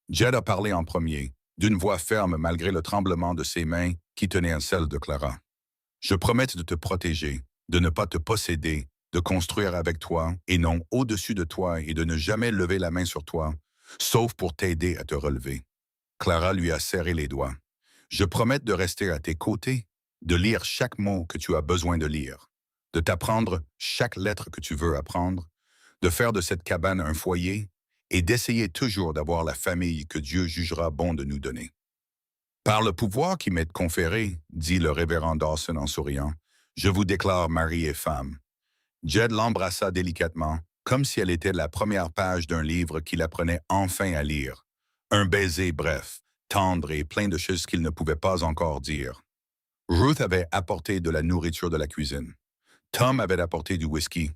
Jed a parlé en premier, d'une voix ferme malgré le tremblement de ses mains qui tenaient celle de Clara. Je promets de te protéger, de ne pas te posséder, de construire avec toi et non au-dessus de toi et de ne jamais lever la main sur toi, sauf pour t'aider à te relever. Clara lui a serré les doigts. Je promets de rester à tes côtés, de lire chaque mot que tu as besoin de lire, de t'apprendre chaque lettre que tu veux apprendre, de faire de cette cabane un foyer et d'essayer toujours d'avoir la famille que Dieu jugera bon de nous donner. Par le pouvoir qui m'est conféré, dit le révérend Dawson en souriant, je vous déclare mari et femme. Jed l'embrassa délicatement, comme si elle était la première page d'un livre qu'il apprenait enfin à lire. Un baiser bref, tendre et plein de choses qu'il ne pouvait pas encore dire. Ruth avait apporté de la nourriture de la cuisine. Tom avait apporté du whisky.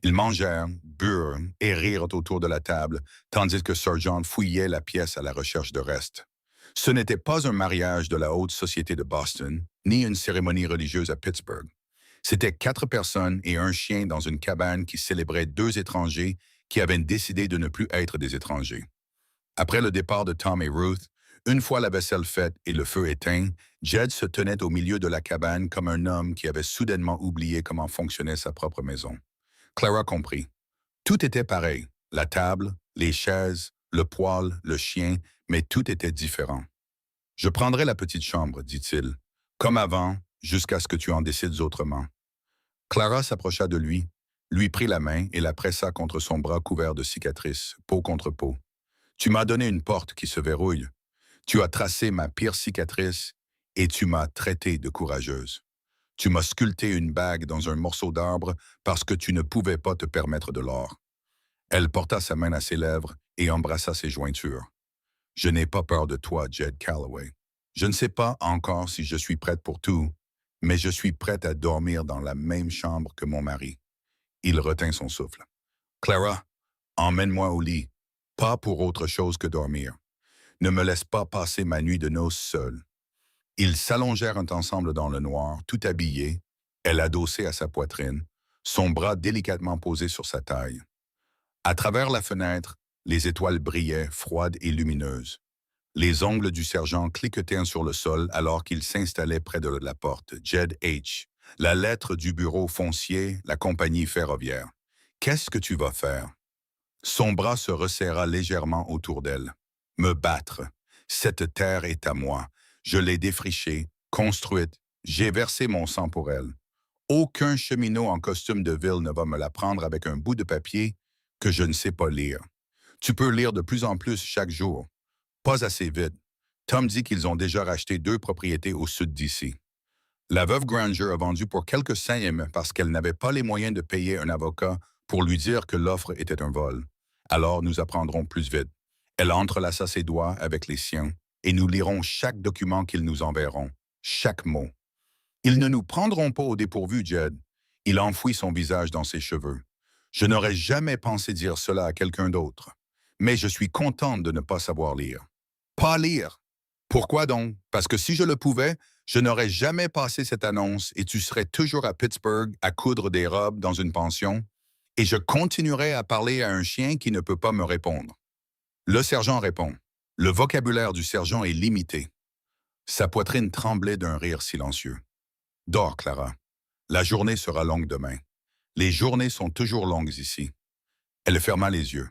Ils mangèrent, burent et rirent autour de la table, tandis que Sargent fouillait la pièce à la recherche de restes. Ce n'était pas un mariage de la haute société de Boston, ni une cérémonie religieuse à Pittsburgh. C'était 4 personnes et un chien dans une cabane qui célébrait 2 étrangers qui avaient décidé de ne plus être des étrangers. Après le départ de Tom et Ruth, une fois la vaisselle faite et le feu éteint, Jed se tenait au milieu de la cabane comme un homme qui avait soudainement oublié comment fonctionnait sa propre maison. Clara comprit. Tout était pareil, la table, les chaises, le poêle, le chien, mais tout était différent. Je prendrai la petite chambre, dit-il, comme avant, jusqu'à ce que tu en décides autrement. Clara s'approcha de lui prit la main et la pressa contre son bras couvert de cicatrices, peau contre peau. Tu m'as donné une porte qui se verrouille. Tu as tracé ma pire cicatrice et tu m'as traitée de courageuse. Tu m'as sculpté une bague dans un morceau d'arbre parce que tu ne pouvais pas te permettre de l'or. Elle porta sa main à ses lèvres et embrassa ses jointures. Je n'ai pas peur de toi, Jed Calloway. Je ne sais pas encore si je suis prête pour tout, mais je suis prête à dormir dans la même chambre que mon mari. Il retint son souffle. Clara, emmène-moi au lit, pas pour autre chose que dormir. Ne me laisse pas passer ma nuit de noces seule. Ils s'allongèrent ensemble dans le noir, tout habillés, elle adossée à sa poitrine, son bras délicatement posé sur sa taille. À travers la fenêtre, les étoiles brillaient, froides et lumineuses. Les ongles du sergent cliquetaient sur le sol alors qu'il s'installait près de la porte. Jed H. La lettre du bureau foncier, la compagnie ferroviaire. Qu'est-ce que tu vas faire? Son bras se resserra légèrement autour d'elle. Me battre. Cette terre est à moi. Je l'ai défrichée, construite. J'ai versé mon sang pour elle. Aucun cheminot en costume de ville ne va me la prendre avec un bout de papier que je ne sais pas lire. Tu peux lire de plus en plus chaque jour. Pas assez vite. Tom dit qu'ils ont déjà racheté 2 propriétés au sud d'ici. La veuve Granger a vendu pour quelques centimes parce qu'elle n'avait pas les moyens de payer un avocat pour lui dire que l'offre était un vol. Alors nous apprendrons plus vite. Elle entrelaça ses doigts avec les siens et nous lirons chaque document qu'ils nous enverront, chaque mot. Ils ne nous prendront pas au dépourvu, Jed. Il enfouit son visage dans ses cheveux. Je n'aurais jamais pensé dire cela à quelqu'un d'autre. Mais je suis contente de ne pas savoir lire. Pas lire. Pourquoi donc? Parce que si je le pouvais, je n'aurais jamais passé cette annonce et tu serais toujours à Pittsburgh à coudre des robes dans une pension et je continuerais à parler à un chien qui ne peut pas me répondre. Le sergent répond. Le vocabulaire du sergent est limité. Sa poitrine tremblait d'un rire silencieux. Dors, Clara. La journée sera longue demain. Les journées sont toujours longues ici. Elle ferma les yeux.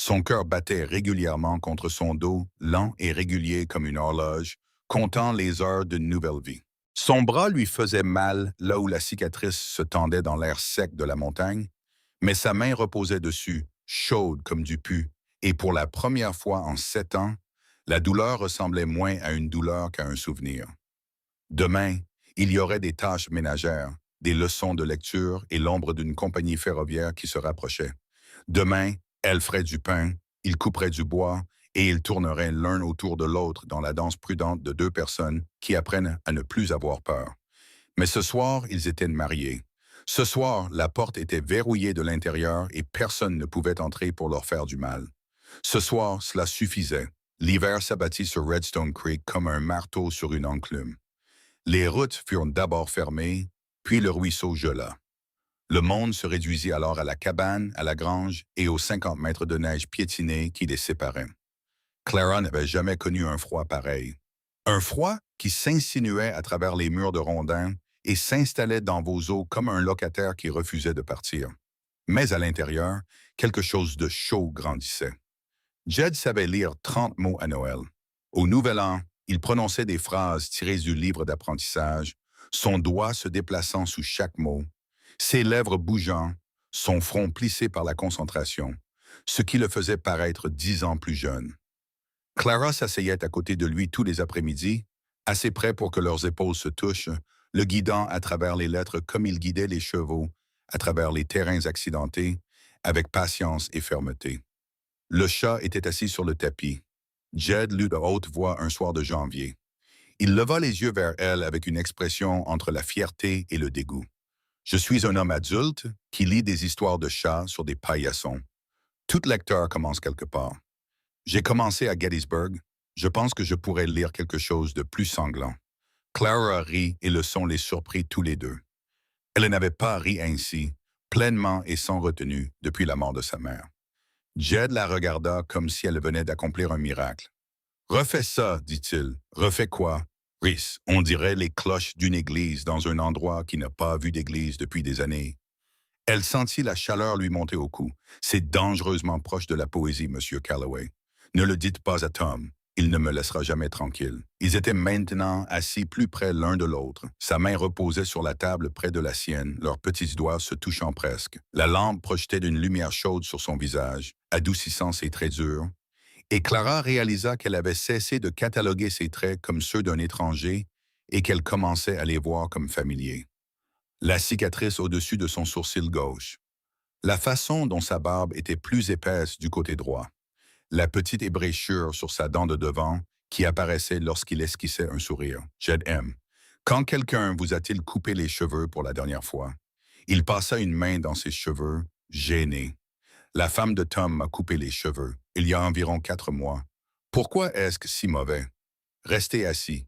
Son cœur battait régulièrement contre son dos, lent et régulier comme une horloge, comptant les heures d'une nouvelle vie. Son bras lui faisait mal là où la cicatrice se tendait dans l'air sec de la montagne, mais sa main reposait dessus, chaude comme du pu, et pour la première fois en 7 ans, la douleur ressemblait moins à une douleur qu'à un souvenir. Demain, il y aurait des tâches ménagères, des leçons de lecture et l'ombre d'une compagnie ferroviaire qui se rapprochait. Demain, elle ferait du pain, il couperait du bois, et ils tourneraient l'un autour de l'autre dans la danse prudente de deux personnes qui apprennent à ne plus avoir peur. Mais ce soir, ils étaient mariés. Ce soir, la porte était verrouillée de l'intérieur et personne ne pouvait entrer pour leur faire du mal. Ce soir, cela suffisait. L'hiver s'abattit sur Redstone Creek comme un marteau sur une enclume. Les routes furent d'abord fermées, puis le ruisseau gela. Le monde se réduisit alors à la cabane, à la grange et aux 50 mètres de neige piétinée qui les séparaient. Clara n'avait jamais connu un froid pareil. Un froid qui s'insinuait à travers les murs de rondins et s'installait dans vos os comme un locataire qui refusait de partir. Mais à l'intérieur, quelque chose de chaud grandissait. Jed savait lire 30 mots à Noël. Au Nouvel An, il prononçait des phrases tirées du livre d'apprentissage, son doigt se déplaçant sous chaque mot, ses lèvres bougeant, son front plissé par la concentration, ce qui le faisait paraître 10 ans plus jeune. Clara s'asseyait à côté de lui tous les après-midi, assez près pour que leurs épaules se touchent, le guidant à travers les lettres comme il guidait les chevaux, à travers les terrains accidentés, avec patience et fermeté. Le chat était assis sur le tapis. Jed lut de haute voix un soir de janvier. Il leva les yeux vers elle avec une expression entre la fierté et le dégoût. Je suis un homme adulte qui lit des histoires de chats sur des paillassons. Tout lecteur commence quelque part. J'ai commencé à Gettysburg. Je pense que je pourrais lire quelque chose de plus sanglant. Clara rit et le son les surprit tous les deux. Elle n'avait pas ri ainsi, pleinement et sans retenue, depuis la mort de sa mère. Jed la regarda comme si elle venait d'accomplir un miracle. Refais ça, dit-il. Refais quoi? Rhys, on dirait les cloches d'une église dans un endroit qui n'a pas vu d'église depuis des années. Elle sentit la chaleur lui monter au cou. C'est dangereusement proche de la poésie, Monsieur Calloway. Ne le dites pas à Tom. Il ne me laissera jamais tranquille. Ils étaient maintenant assis plus près l'un de l'autre. Sa main reposait sur la table près de la sienne, leurs petits doigts se touchant presque. La lampe projetait une lumière chaude sur son visage, adoucissant ses traits durs. Et Clara réalisa qu'elle avait cessé de cataloguer ses traits comme ceux d'un étranger et qu'elle commençait à les voir comme familiers. La cicatrice au-dessus de son sourcil gauche. La façon dont sa barbe était plus épaisse du côté droit. La petite ébréchure sur sa dent de devant qui apparaissait lorsqu'il esquissait un sourire. Jed aime. Quand quelqu'un vous a-t-il coupé les cheveux pour la dernière fois? Il passa une main dans ses cheveux, gêné. La femme de Tom m'a coupé les cheveux, il y a environ 4 mois. Pourquoi est-ce que si mauvais? Restez assis.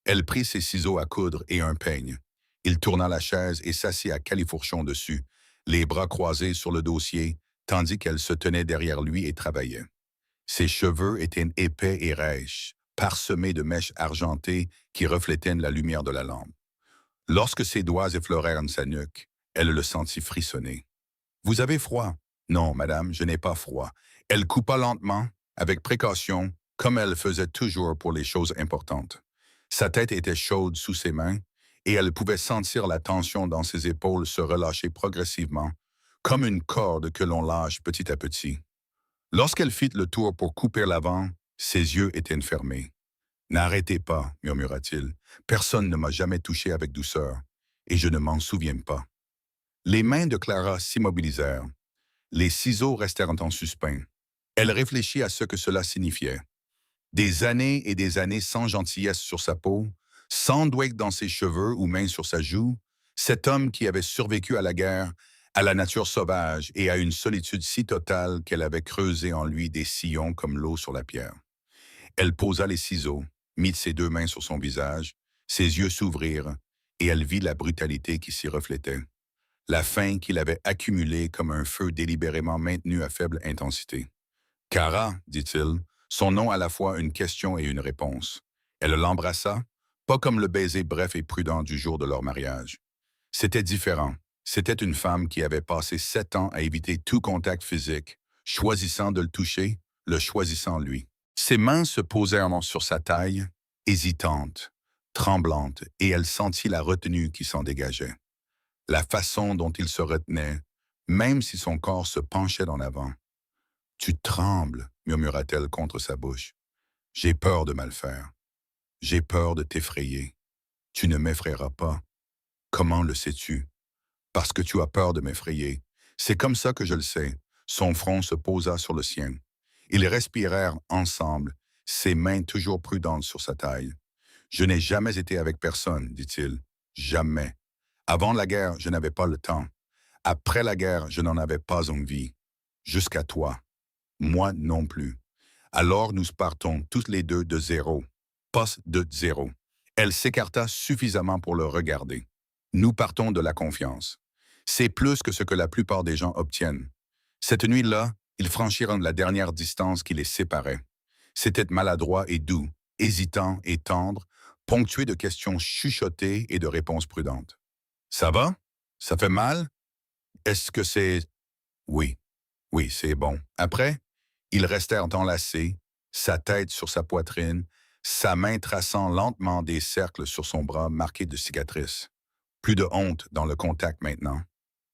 Elle prit ses ciseaux à coudre et un peigne. Il tourna la chaise et s'assit à califourchon dessus, les bras croisés sur le dossier, tandis qu'elle se tenait derrière lui et travaillait. Ses cheveux étaient épais et rêches, parsemés de mèches argentées qui reflétaient la lumière de la lampe. Lorsque ses doigts effleurèrent sa nuque, elle le sentit frissonner. « Vous avez froid? »« Non, madame, je n'ai pas froid. » Elle coupa lentement, avec précaution, comme elle faisait toujours pour les choses importantes. Sa tête était chaude sous ses mains, et elle pouvait sentir la tension dans ses épaules se relâcher progressivement, comme une corde que l'on lâche petit à petit. Lorsqu'elle fit le tour pour couper l'avant, ses yeux étaient fermés. « N'arrêtez pas, murmura-t-il. Personne ne m'a jamais touché avec douceur, et je ne m'en souviens pas. » Les mains de Clara s'immobilisèrent. Les ciseaux restèrent en suspens. Elle réfléchit à ce que cela signifiait. Des années et des années sans gentillesse sur sa peau, sans doigt dans ses cheveux ou main sur sa joue, cet homme qui avait survécu à la guerre, à la nature sauvage et à une solitude si totale qu'elle avait creusé en lui des sillons comme l'eau sur la pierre. Elle posa les ciseaux, mit ses 2 mains sur son visage, ses yeux s'ouvrirent, et elle vit la brutalité qui s'y reflétait. La faim qu'il avait accumulée comme un feu délibérément maintenu à faible intensité. « Cara, dit-il, son nom à la fois une question et une réponse. Elle l'embrassa, pas comme le baiser bref et prudent du jour de leur mariage. C'était différent. C'était une femme qui avait passé 7 ans à éviter tout contact physique, choisissant de le toucher, le choisissant lui. Ses mains se posèrent sur sa taille, hésitantes, tremblantes, et elle sentit la retenue qui s'en dégageait. La façon dont il se retenait, même si son corps se penchait en avant. « Tu trembles, murmura-t-elle contre sa bouche. J'ai peur de mal faire. J'ai peur de t'effrayer. Tu ne m'effraieras pas. Comment le sais-tu? Parce que tu as peur de m'effrayer. C'est comme ça que je le sais. Son front se posa sur le sien. Ils respirèrent ensemble, ses mains toujours prudentes sur sa taille. Je n'ai jamais été avec personne, dit-il. Jamais. Avant la guerre, je n'avais pas le temps. Après la guerre, je n'en avais pas envie. Jusqu'à toi. Moi non plus. Alors nous partons tous les deux de zéro. Poste de zéro. Elle s'écarta suffisamment pour le regarder. Nous partons de la confiance. C'est plus que ce que la plupart des gens obtiennent. Cette nuit-là, ils franchirent la dernière distance qui les séparait. C'était maladroit et doux, hésitant et tendre, ponctué de questions chuchotées et de réponses prudentes. « Ça va? Ça fait mal? Est-ce que c'est... » « Oui, oui, c'est bon. » Après, ils restèrent enlacés, sa tête sur sa poitrine, sa main traçant lentement des cercles sur son bras marqués de cicatrices. Plus de honte dans le contact maintenant.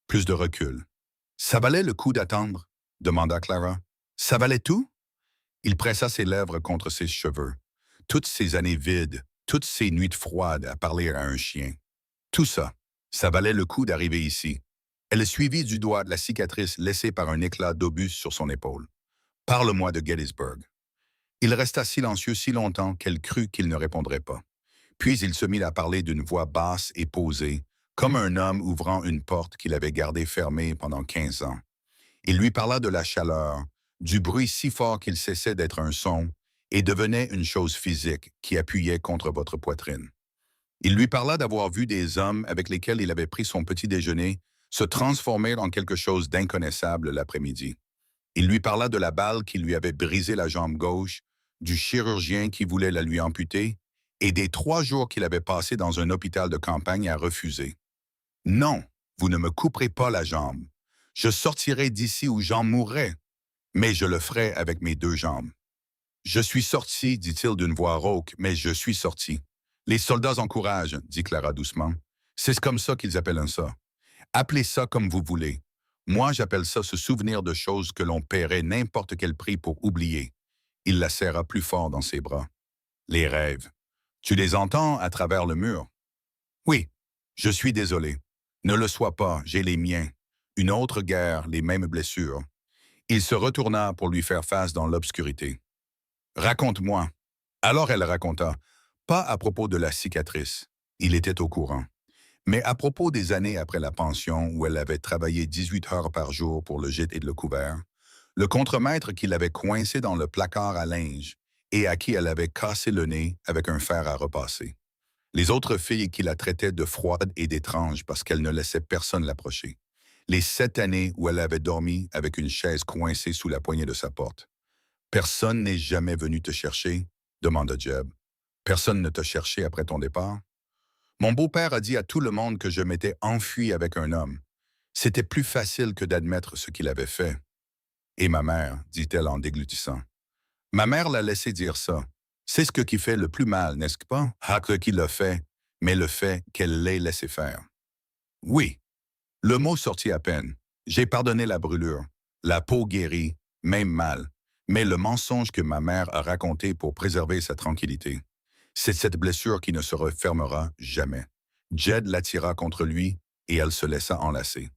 Plus de recul. « Ça valait le coup d'attendre? » demanda Clara. « Ça valait tout? » Il pressa ses lèvres contre ses cheveux. Toutes ces années vides, toutes ces nuits froides à parler à un chien. Tout ça, ça valait le coup d'arriver ici. Elle suivit du doigt la cicatrice laissée par un éclat d'obus sur son épaule. « Parle-moi de Gettysburg. » Il resta silencieux si longtemps qu'elle crut qu'il ne répondrait pas. Puis il se mit à parler d'une voix basse et posée, comme un homme ouvrant une porte qu'il avait gardée fermée pendant 15 ans. Il lui parla de la chaleur, du bruit si fort qu'il cessait d'être un son et devenait une chose physique qui appuyait contre votre poitrine. Il lui parla d'avoir vu des hommes avec lesquels il avait pris son petit déjeuner se transformer en quelque chose d'inconnaissable l'après-midi. Il lui parla de la balle qui lui avait brisé la jambe gauche, du chirurgien qui voulait la lui amputer, et des 3 jours qu'il avait passés dans un hôpital de campagne à refuser. « Non, vous ne me couperez pas la jambe. Je sortirai d'ici où j'en mourrai, mais je le ferai avec mes 2 jambes. »« Je suis sorti, dit-il d'une voix rauque, mais je suis sorti. »« Les soldats encouragent, dit Clara doucement. C'est comme ça qu'ils appellent ça. Appelez ça comme vous voulez. Moi, j'appelle ça se souvenir de choses que l'on paierait n'importe quel prix pour oublier. » Il la serra plus fort dans ses bras. « Les rêves. Tu les entends à travers le mur? »« Oui, je suis désolé. Ne le sois pas, j'ai les miens. Une autre guerre, les mêmes blessures. » Il se retourna pour lui faire face dans l'obscurité. « Raconte-moi. » Alors elle raconta, pas à propos de la cicatrice. Il était au courant. Mais à propos des années après la pension où elle avait travaillé 18 heures par jour pour le gîte et le couvert, le contremaître qui l'avait coincé dans le placard à linge et à qui elle avait cassé le nez avec un fer à repasser. Les autres filles qui la traitaient de froide et d'étrange parce qu'elle ne laissait personne l'approcher. Les 7 années où elle avait dormi avec une chaise coincée sous la poignée de sa porte. « Personne n'est jamais venu te chercher? » demanda Jeb. « Personne ne t'a cherché après ton départ? » Mon beau-père a dit à tout le monde que je m'étais enfui avec un homme. C'était plus facile que d'admettre ce qu'il avait fait. Et ma mère, dit-elle en déglutissant. Ma mère l'a laissé dire ça. C'est ce qui fait le plus mal, n'est-ce pas? Pas ce qu'il l'a fait, mais le fait qu'elle l'ait laissé faire. Oui. Le mot sortit à peine. J'ai pardonné la brûlure. La peau guérie, même mal. Mais le mensonge que ma mère a raconté pour préserver sa tranquillité. C'est cette blessure qui ne se refermera jamais. Jed l'attira contre lui et elle se laissa enlacer.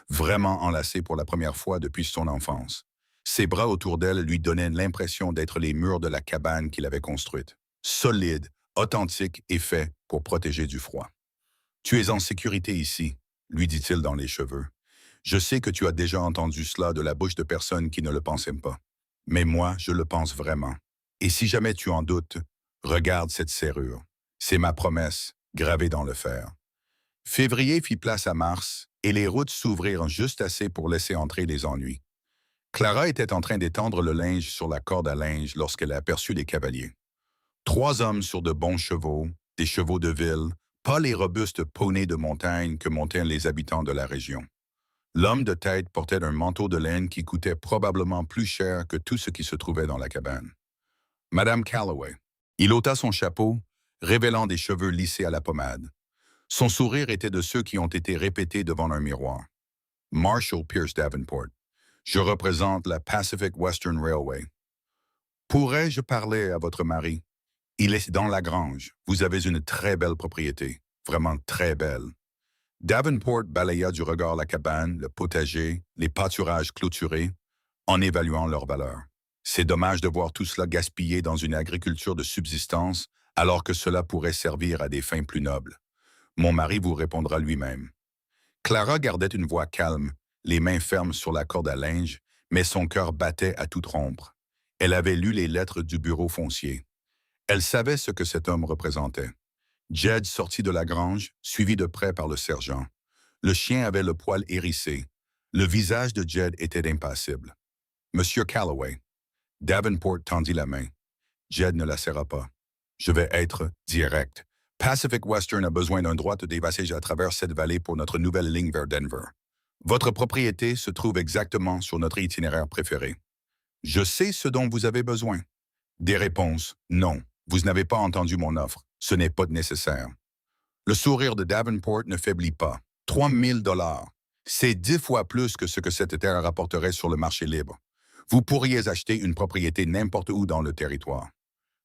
Vraiment enlacée pour la première fois depuis son enfance. Ses bras autour d'elle lui donnaient l'impression d'être les murs de la cabane qu'il avait construite. Solides, authentiques et faits pour protéger du froid. « Tu es en sécurité ici, » lui dit-il dans les cheveux. « Je sais que tu as déjà entendu cela de la bouche de personnes qui ne le pensaient pas. Mais moi, je le pense vraiment. Et si jamais tu en doutes, regarde cette serrure. C'est ma promesse, gravée dans le fer. » Février fit place à mars, et les routes s'ouvrirent juste assez pour laisser entrer les ennuis. Clara était en train d'étendre le linge sur la corde à linge lorsqu'elle aperçut les cavaliers. 3 hommes sur de bons chevaux, des chevaux de ville, pas les robustes poneys de montagne que montaient les habitants de la région. L'homme de tête portait un manteau de laine qui coûtait probablement plus cher que tout ce qui se trouvait dans la cabane. Madame Calloway. Il ôta son chapeau, révélant des cheveux lissés à la pommade. Son sourire était de ceux qui ont été répétés devant un miroir. Marshall Pierce Davenport. Je représente la Pacific Western Railway. Pourrais-je parler à votre mari? Il est dans la grange. Vous avez une très belle propriété. Vraiment très belle. Davenport balaya du regard la cabane, le potager, les pâturages clôturés, en évaluant leur valeur. C'est dommage de voir tout cela gaspillé dans une agriculture de subsistance, alors que cela pourrait servir à des fins plus nobles. Mon mari vous répondra lui-même. Clara gardait une voix calme, les mains fermes sur la corde à linge, mais son cœur battait à tout rompre. Elle avait lu les lettres du bureau foncier. Elle savait ce que cet homme représentait. Jed sortit de la grange, suivi de près par le sergent. Le chien avait le poil hérissé. Le visage de Jed était impassible. Monsieur Calloway. Davenport tendit la main. Jed ne la serra pas. Je vais être direct. Pacific Western a besoin d'un droit de dépassage à travers cette vallée pour notre nouvelle ligne vers Denver. Votre propriété se trouve exactement sur notre itinéraire préféré. Je sais ce dont vous avez besoin. Des réponses, non. Vous n'avez pas entendu mon offre. Ce n'est pas nécessaire. Le sourire de Davenport ne faiblit pas. 3 000 $. C'est 10 fois plus que ce que cette terre rapporterait sur le marché libre. Vous pourriez acheter une propriété n'importe où dans le territoire.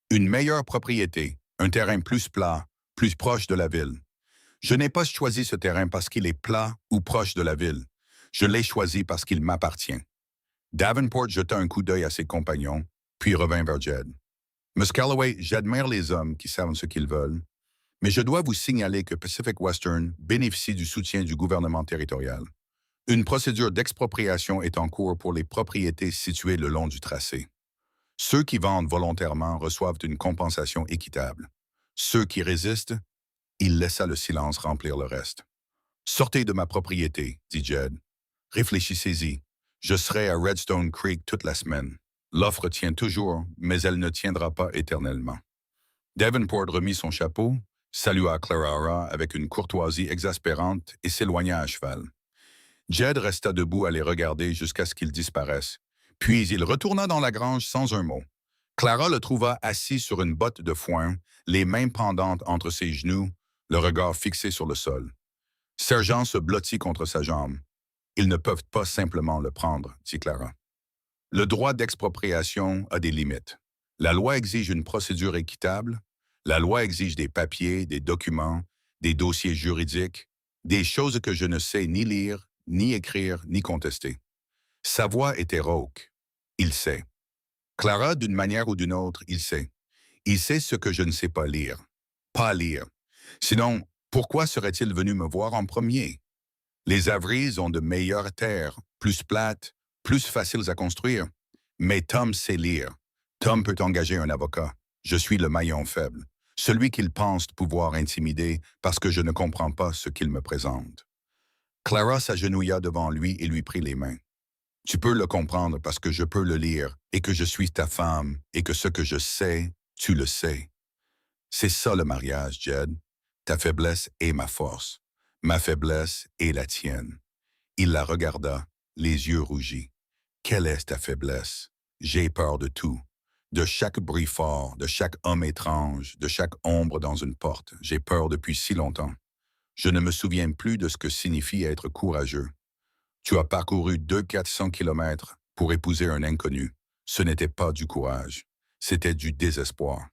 Une meilleure propriété, un terrain plus plat, plus proche de la ville. Je n'ai pas choisi ce terrain parce qu'il est plat ou proche de la ville. Je l'ai choisi parce qu'il m'appartient. Davenport jeta un coup d'œil à ses compagnons, puis revint vers Jed. Miss Calloway, j'admire les hommes qui savent ce qu'ils veulent, mais je dois vous signaler que Pacific Western bénéficie du soutien du gouvernement territorial. Une procédure d'expropriation est en cours pour les propriétés situées le long du tracé. Ceux qui vendent volontairement reçoivent une compensation équitable. Ceux qui résistent, il laissa le silence remplir le reste. Sortez de ma propriété, dit Jed. Réfléchissez-y. Je serai à Redstone Creek toute la semaine. L'offre tient toujours, mais elle ne tiendra pas éternellement. Davenport remit son chapeau, salua Clara avec une courtoisie exaspérante et s'éloigna à cheval. Jed resta debout à les regarder jusqu'à ce qu'ils disparaissent. Puis il retourna dans la grange sans un mot. Clara le trouva assis sur une botte de foin, les mains pendantes entre ses genoux, le regard fixé sur le sol. Sergent se blottit contre sa jambe. Ils ne peuvent pas simplement le prendre, dit Clara. Le droit d'expropriation a des limites. La loi exige une procédure équitable. La loi exige des papiers, des documents, des dossiers juridiques, des choses que je ne sais ni lire, ni écrire, ni contester. Sa voix était rauque. Il sait. Clara, d'une manière ou d'une autre, il sait. Il sait ce que je ne sais pas lire. Pas lire. Sinon, pourquoi serait-il venu me voir en premier? Les Avries ont de meilleures terres, plus plates, plus faciles à construire. Mais Tom sait lire. Tom peut engager un avocat. Je suis le maillon faible, celui qu'il pense pouvoir intimider parce que je ne comprends pas ce qu'il me présente. Clara s'agenouilla devant lui et lui prit les mains. Tu peux le comprendre parce que je peux le lire et que je suis ta femme et que ce que je sais, tu le sais. C'est ça le mariage, Jed. Ta faiblesse est ma force. Ma faiblesse est la tienne. Il la regarda, les yeux rougis. Quelle est ta faiblesse? J'ai peur de tout. De chaque bruit fort, de chaque homme étrange, de chaque ombre dans une porte. J'ai peur depuis si longtemps. Je ne me souviens plus de ce que signifie être courageux. Tu as parcouru 400 kilomètres pour épouser un inconnu. Ce n'était pas du courage, c'était du désespoir.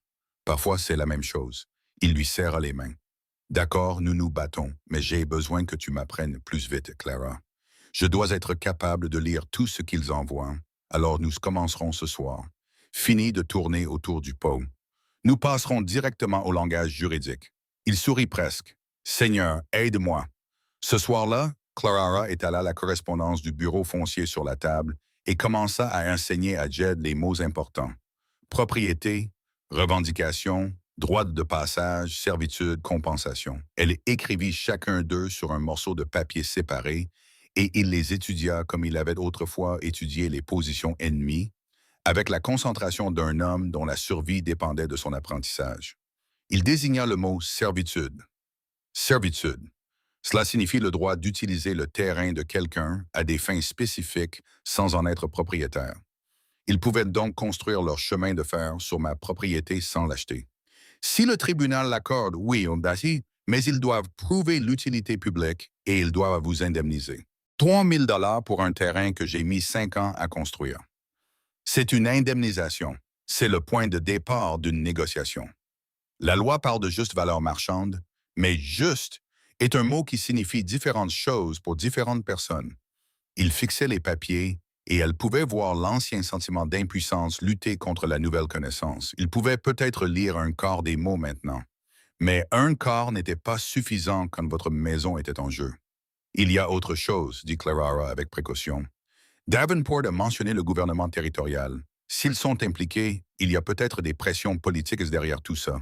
Parfois, c'est la même chose. Il lui serra les mains. D'accord, nous nous battons, mais j'ai besoin que tu m'apprennes plus vite, Clara. Je dois être capable de lire tout ce qu'ils envoient. Alors nous commencerons ce soir. Fini de tourner autour du pot. Nous passerons directement au langage juridique. Il sourit presque. Seigneur, aide-moi. Ce soir-là, Clara étala la correspondance du bureau foncier sur la table et commença à enseigner à Jed les mots importants. Propriété, revendication, droit de passage, servitude, compensation. Elle écrivit chacun d'eux sur un morceau de papier séparé et il les étudia comme il avait autrefois étudié les positions ennemies, avec la concentration d'un homme dont la survie dépendait de son apprentissage. Il désigna le mot servitude. Servitude. Cela signifie le droit d'utiliser le terrain de quelqu'un à des fins spécifiques sans en être propriétaire. Ils pouvaient donc construire leur chemin de fer sur ma propriété sans l'acheter. Si le tribunal l'accorde, oui, on dit, mais ils doivent prouver l'utilité publique et ils doivent vous indemniser. 3 000 $ pour un terrain que j'ai mis 5 ans à construire. C'est une indemnisation. C'est le point de départ d'une négociation. La loi parle de juste valeur marchande, mais juste est un mot qui signifie différentes choses pour différentes personnes. Il fixait les papiers et elle pouvait voir l'ancien sentiment d'impuissance lutter contre la nouvelle connaissance. Il pouvait peut-être lire un quart des mots maintenant, mais un quart n'était pas suffisant quand votre maison était en jeu. Il y a autre chose, dit Clara avec précaution. Davenport a mentionné le gouvernement territorial. S'ils sont impliqués, il y a peut-être des pressions politiques derrière tout ça.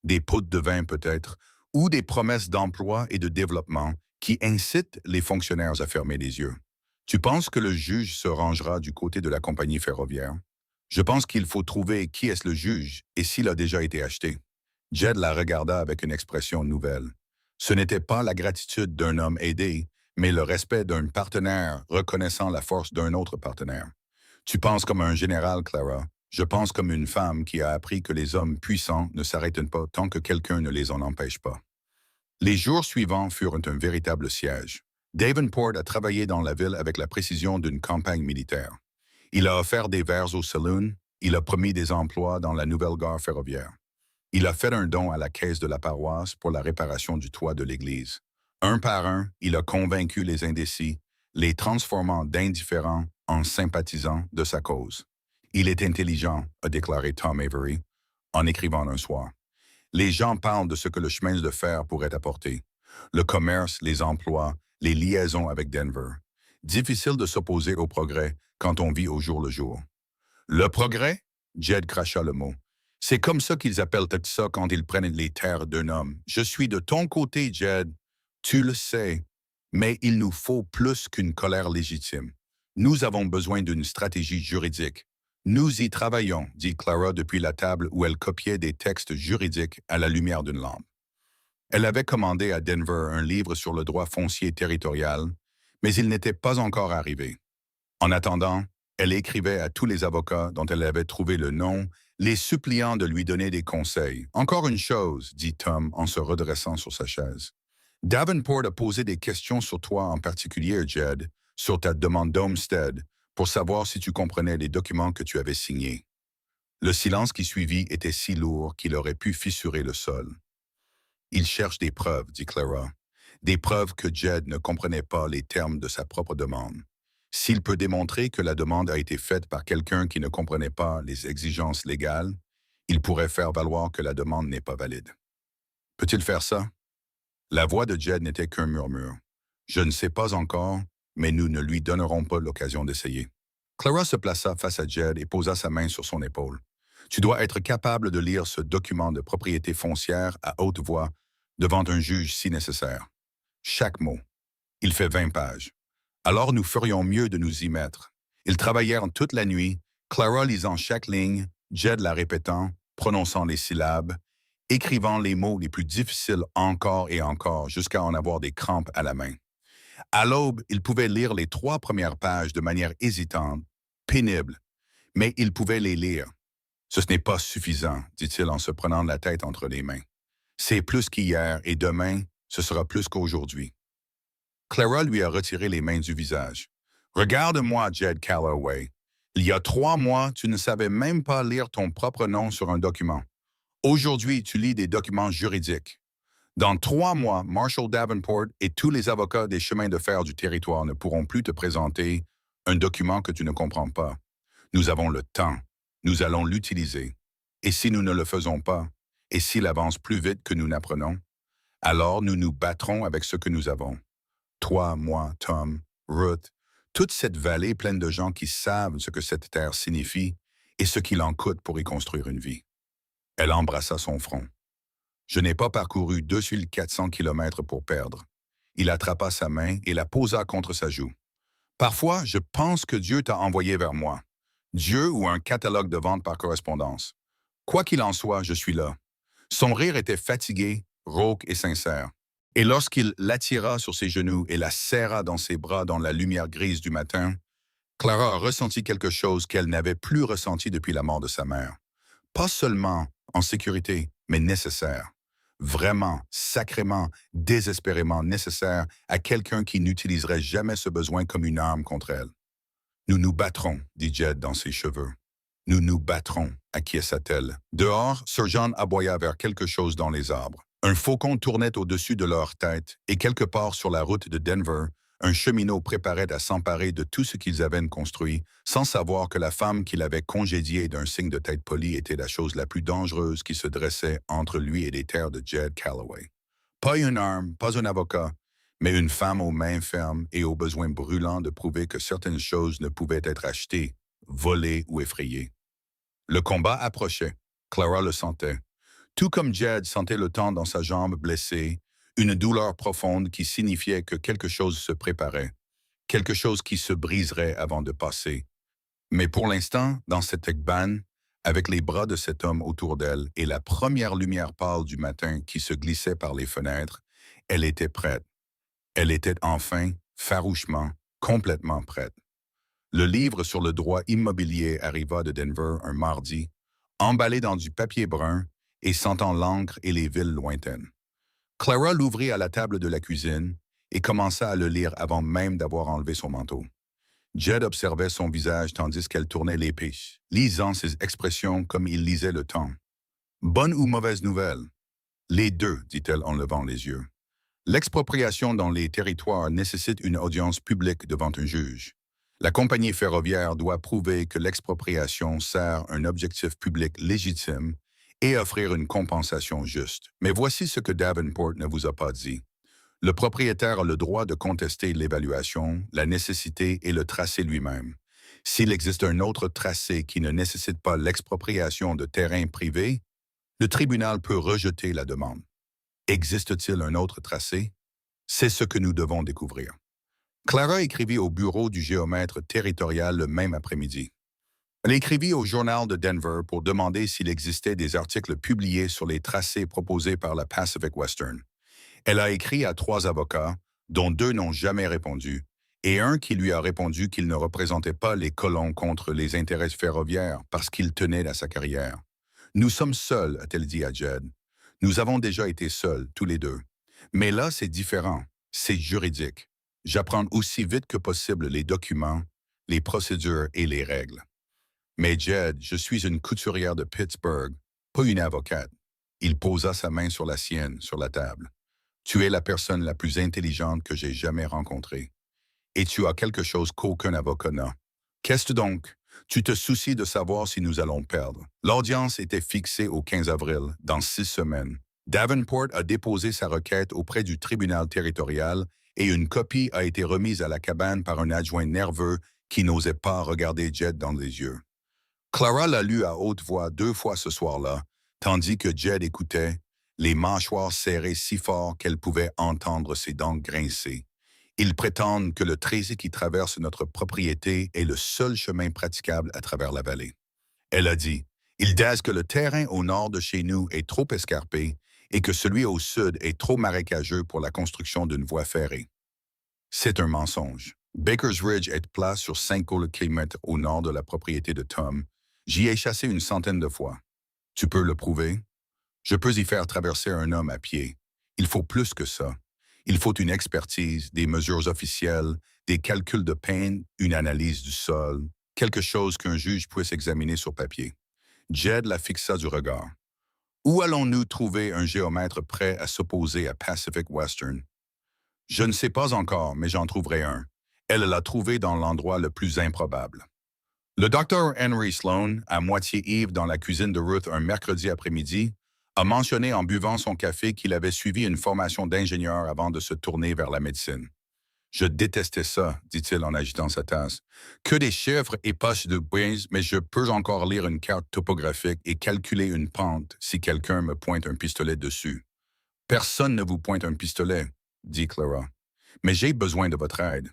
Des pots de vin peut-être, ou des promesses d'emploi et de développement qui incitent les fonctionnaires à fermer les yeux. Tu penses que le juge se rangera du côté de la compagnie ferroviaire? Je pense qu'il faut trouver qui est le juge et s'il a déjà été acheté. Jed la regarda avec une expression nouvelle. Ce n'était pas la gratitude d'un homme aidé, mais le respect d'un partenaire reconnaissant la force d'un autre partenaire. Tu penses comme un général, Clara. Je pense comme une femme qui a appris que les hommes puissants ne s'arrêtent pas tant que quelqu'un ne les en empêche pas. Les jours suivants furent un véritable siège. Davenport a travaillé dans la ville avec la précision d'une campagne militaire. Il a offert des verres au saloon, il a promis des emplois dans la nouvelle gare ferroviaire. Il a fait un don à la caisse de la paroisse pour la réparation du toit de l'église. Un par un, il a convaincu les indécis, les transformant d'indifférents en sympathisants de sa cause. Il est intelligent, a déclaré Tom Avery, en écrivant un soir. Les gens parlent de ce que le chemin de fer pourrait apporter. Le commerce, les emplois, les liaisons avec Denver. Difficile de s'opposer au progrès quand on vit au jour le jour. Le progrès? Jed cracha le mot. C'est comme ça qu'ils appellent ça quand ils prennent les terres d'un homme. Je suis de ton côté, Jed. Tu le sais. Mais il nous faut plus qu'une colère légitime. Nous avons besoin d'une stratégie juridique. Nous y travaillons, dit Clara depuis la table où elle copiait des textes juridiques à la lumière d'une lampe. Elle avait commandé à Denver un livre sur le droit foncier territorial, mais il n'était pas encore arrivé. En attendant, elle écrivait à tous les avocats dont elle avait trouvé le nom, les suppliant de lui donner des conseils. Encore une chose, dit Tom en se redressant sur sa chaise. Davenport a posé des questions sur toi en particulier, Jed, sur ta demande d'Homestead, pour savoir si tu comprenais les documents que tu avais signés. Le silence qui suivit était si lourd qu'il aurait pu fissurer le sol. Il cherche des preuves, dit Clara. Des preuves que Jed ne comprenait pas les termes de sa propre demande. S'il peut démontrer que la demande a été faite par quelqu'un qui ne comprenait pas les exigences légales, il pourrait faire valoir que la demande n'est pas valide. Peut-il faire ça? La voix de Jed n'était qu'un murmure. Je ne sais pas encore, mais nous ne lui donnerons pas l'occasion d'essayer. Clara se plaça face à Jed et posa sa main sur son épaule. Tu dois être capable de lire ce document de propriété foncière à haute voix devant un juge si nécessaire. Chaque mot. Il fait 20 pages. Alors nous ferions mieux de nous y mettre. Ils travaillèrent toute la nuit, Clara lisant chaque ligne, Jed la répétant, prononçant les syllabes, écrivant les mots les plus difficiles encore et encore jusqu'à en avoir des crampes à la main. À l'aube, il pouvait lire les 3 premières pages de manière hésitante, pénible, mais il pouvait les lire. Ce n'est pas suffisant, dit-il en se prenant la tête entre les mains. C'est plus qu'hier et demain, ce sera plus qu'aujourd'hui. Clara lui a retiré les mains du visage. Regarde-moi, Jed Calloway. Il y a 3 mois, tu ne savais même pas lire ton propre nom sur un document. Aujourd'hui, tu lis des documents juridiques. Dans 3 mois, Marshall Davenport et tous les avocats des chemins de fer du territoire ne pourront plus te présenter un document que tu ne comprends pas. Nous avons le temps. Nous allons l'utiliser. Et si nous ne le faisons pas, et s'il avance plus vite que nous n'apprenons, alors nous nous battrons avec ce que nous avons. Toi, moi, Tom, Ruth, toute cette vallée pleine de gens qui savent ce que cette terre signifie et ce qu'il en coûte pour y construire une vie. Elle embrassa son front. Je n'ai pas parcouru 2400 kilomètres pour perdre. Il attrapa sa main et la posa contre sa joue. Parfois, je pense que Dieu t'a envoyé vers moi. Dieu ou un catalogue de vente par correspondance. Quoi qu'il en soit, je suis là. Son rire était fatigué, rauque et sincère. Et lorsqu'il l'attira sur ses genoux et la serra dans ses bras dans la lumière grise du matin, Clara a ressenti quelque chose qu'elle n'avait plus ressenti depuis la mort de sa mère. Pas seulement en sécurité, mais nécessaire. Vraiment, sacrément, désespérément nécessaire à quelqu'un qui n'utiliserait jamais ce besoin comme une arme contre elle. Nous nous battrons, dit Jed dans ses cheveux. Nous nous battrons, acquiesça-t-elle. Dehors, Sir John aboya vers quelque chose dans les arbres. Un faucon tournait au-dessus de leur tête, et quelque part sur la route de Denver, un cheminot préparait à s'emparer de tout ce qu'ils avaient construit, sans savoir que la femme qu'il avait congédiée d'un signe de tête poli était la chose la plus dangereuse qui se dressait entre lui et les terres de Jed Calloway. Pas une arme, pas un avocat, mais une femme aux mains fermes et au besoin brûlant de prouver que certaines choses ne pouvaient être achetées, volées ou effrayées. Le combat approchait. Clara le sentait. Tout comme Jed sentait le temps dans sa jambe blessée, une douleur profonde qui signifiait que quelque chose se préparait, quelque chose qui se briserait avant de passer. Mais pour l'instant, dans cette cabane, avec les bras de cet homme autour d'elle et la première lumière pâle du matin qui se glissait par les fenêtres, elle était prête. Elle était enfin, farouchement, complètement prête. Le livre sur le droit immobilier arriva de Denver un mardi, emballé dans du papier brun et sentant l'encre et les villes lointaines. Clara l'ouvrit à la table de la cuisine et commença à le lire avant même d'avoir enlevé son manteau. Jed observait son visage tandis qu'elle tournait les pages, lisant ses expressions comme il lisait le temps. « Bonne ou mauvaise nouvelle? »« Les deux, dit-elle en levant les yeux. L'expropriation dans les territoires nécessite une audience publique devant un juge. La compagnie ferroviaire doit prouver que l'expropriation sert un objectif public légitime et offrir une compensation juste. Mais voici ce que Davenport ne vous a pas dit. Le propriétaire a le droit de contester l'évaluation, la nécessité et le tracé lui-même. S'il existe un autre tracé qui ne nécessite pas l'expropriation de terrains privés, le tribunal peut rejeter la demande. Existe-t-il un autre tracé? C'est ce que nous devons découvrir. Clara écrivit au bureau du géomètre territorial le même après-midi. Elle écrivit au Journal de Denver pour demander s'il existait des articles publiés sur les tracés proposés par la Pacific Western. Elle a écrit à 3 avocats, dont 2 n'ont jamais répondu, et un qui lui a répondu qu'il ne représentait pas les colons contre les intérêts ferroviaires parce qu'il tenait à sa carrière. « Nous sommes seuls, a-t-elle dit à Jed. Nous avons déjà été seuls, tous les deux. Mais là, c'est différent. C'est juridique. J'apprends aussi vite que possible les documents, les procédures et les règles. Mais Jed, je suis une couturière de Pittsburgh, pas une avocate. » Il posa sa main sur la sienne, sur la table. « Tu es la personne la plus intelligente que j'ai jamais rencontrée. Et tu as quelque chose qu'aucun avocat n'a. Qu'est-ce donc? Tu te soucies de savoir si nous allons perdre. » L'audience était fixée au 15 avril, dans 6 semaines. Davenport a déposé sa requête auprès du tribunal territorial et une copie a été remise à la cabane par un adjoint nerveux qui n'osait pas regarder Jed dans les yeux. Clara l'a lu à haute voix 2 fois ce soir-là, tandis que Jed écoutait, les mâchoires serrées si fort qu'elle pouvait entendre ses dents grincer. Ils prétendent que le tracé qui traverse notre propriété est le seul chemin praticable à travers la vallée. Elle a dit, ils disent que le terrain au nord de chez nous est trop escarpé et que celui au sud est trop marécageux pour la construction d'une voie ferrée. C'est un mensonge. Baker's Ridge est plat sur 5 km au nord de la propriété de Tom. J'y ai chassé une centaine de fois. Tu peux le prouver? Je peux y faire traverser un homme à pied. Il faut plus que ça. Il faut une expertise, des mesures officielles, des calculs de peine, une analyse du sol, quelque chose qu'un juge puisse examiner sur papier. Jed la fixa du regard. Où allons-nous trouver un géomètre prêt à s'opposer à Pacific Western? Je ne sais pas encore, mais j'en trouverai un. Elle l'a trouvé dans l'endroit le plus improbable. Le docteur Henry Sloan, à moitié ivre dans la cuisine de Ruth un mercredi après-midi, a mentionné en buvant son café qu'il avait suivi une formation d'ingénieur avant de se tourner vers la médecine. « Je détestais ça, dit-il en agitant sa tasse. Que des chiffres et poches de brise, mais je peux encore lire une carte topographique et calculer une pente si quelqu'un me pointe un pistolet dessus. Personne ne vous pointe un pistolet, dit Clara. Mais j'ai besoin de votre aide.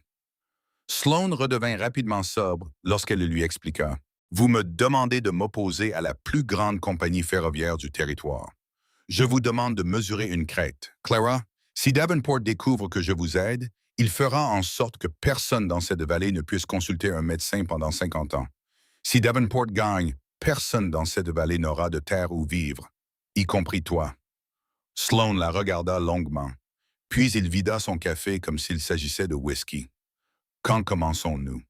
Sloan redevint rapidement sobre lorsqu'elle lui expliqua. Vous me demandez de m'opposer à la plus grande compagnie ferroviaire du territoire. Je vous demande de mesurer une crête. Clara, Si Davenport découvre que je vous aide, il fera en sorte que personne dans cette vallée ne puisse consulter un médecin pendant 50 ans. Si Davenport gagne, personne dans cette vallée n'aura de terre où vivre, y compris toi. Sloan la regarda longuement, puis il vida son café comme s'il s'agissait de whisky. Quand commençons-nous?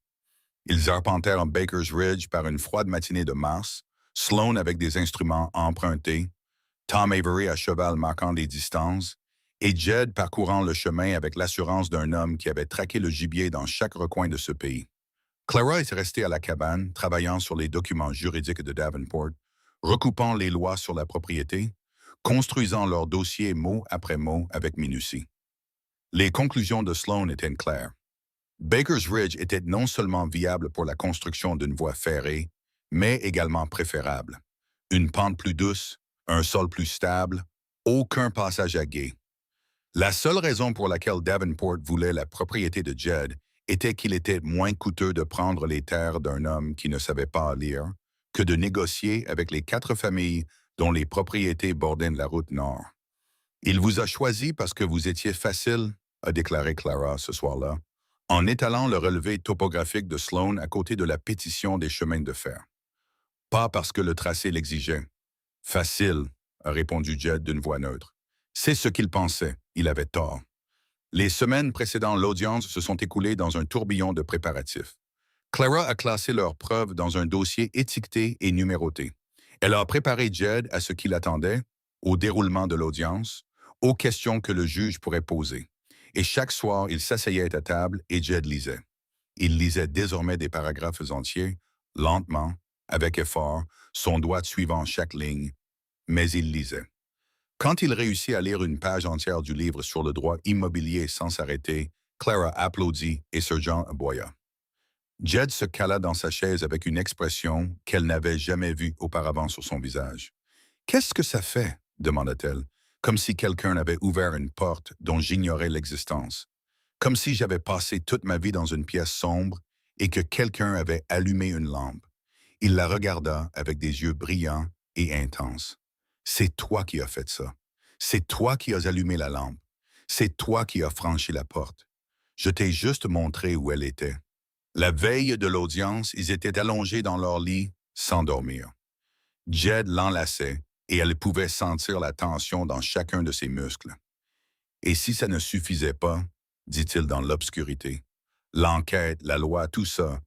Ils arpentèrent Baker's Ridge par une froide matinée de mars, Sloan avec des instruments empruntés, Tom Avery à cheval marquant les distances, et Jed parcourant le chemin avec l'assurance d'un homme qui avait traqué le gibier dans chaque recoin de ce pays. Clara était restée à la cabane, travaillant sur les documents juridiques de Davenport, recoupant les lois sur la propriété, construisant leur dossier mot après mot avec minutie. Les conclusions de Sloan étaient claires. Baker's Ridge était non seulement viable pour la construction d'une voie ferrée, mais également préférable. Une pente plus douce, un sol plus stable, aucun passage à gué. La seule raison pour laquelle Davenport voulait la propriété de Jed était qu'il était moins coûteux de prendre les terres d'un homme qui ne savait pas lire que de négocier avec les 4 familles dont les propriétés bordaient la route nord. Il vous a choisi parce que vous étiez facile, a déclaré Clara ce soir-là, en étalant le relevé topographique de Sloan à côté de la pétition des chemins de fer. Pas parce que le tracé l'exigeait. Facile, a répondu Jed d'une voix neutre. C'est ce qu'il pensait, il avait tort. Les semaines précédant l'audience se sont écoulées dans un tourbillon de préparatifs. Clara a classé leurs preuves dans un dossier étiqueté et numéroté. Elle a préparé Jed à ce qu'il attendait, au déroulement de l'audience, aux questions que le juge pourrait poser. Et chaque soir, il s'asseyait à table et Jed lisait. Il lisait désormais des paragraphes entiers, lentement, avec effort, son doigt suivant chaque ligne, mais il lisait. Quand il réussit à lire une page entière du livre sur le droit immobilier sans s'arrêter, Clara applaudit et Sir John aboya. Jed se cala dans sa chaise avec une expression qu'elle n'avait jamais vue auparavant sur son visage. « Qu'est-ce que ça fait ?» demanda-t-elle, comme si quelqu'un avait ouvert une porte dont j'ignorais l'existence, comme si j'avais passé toute ma vie dans une pièce sombre et que quelqu'un avait allumé une lampe. Il la regarda avec des yeux brillants et intenses. « C'est toi qui as fait ça. C'est toi qui as allumé la lampe. C'est toi qui as franchi la porte. Je t'ai juste montré où elle était. » La veille de l'audience, ils étaient allongés dans leur lit, sans dormir. Jed l'enlaçait et elle pouvait sentir la tension dans chacun de ses muscles. « Et si ça ne suffisait pas, dit-il dans l'obscurité, l'enquête, la loi, tout ça,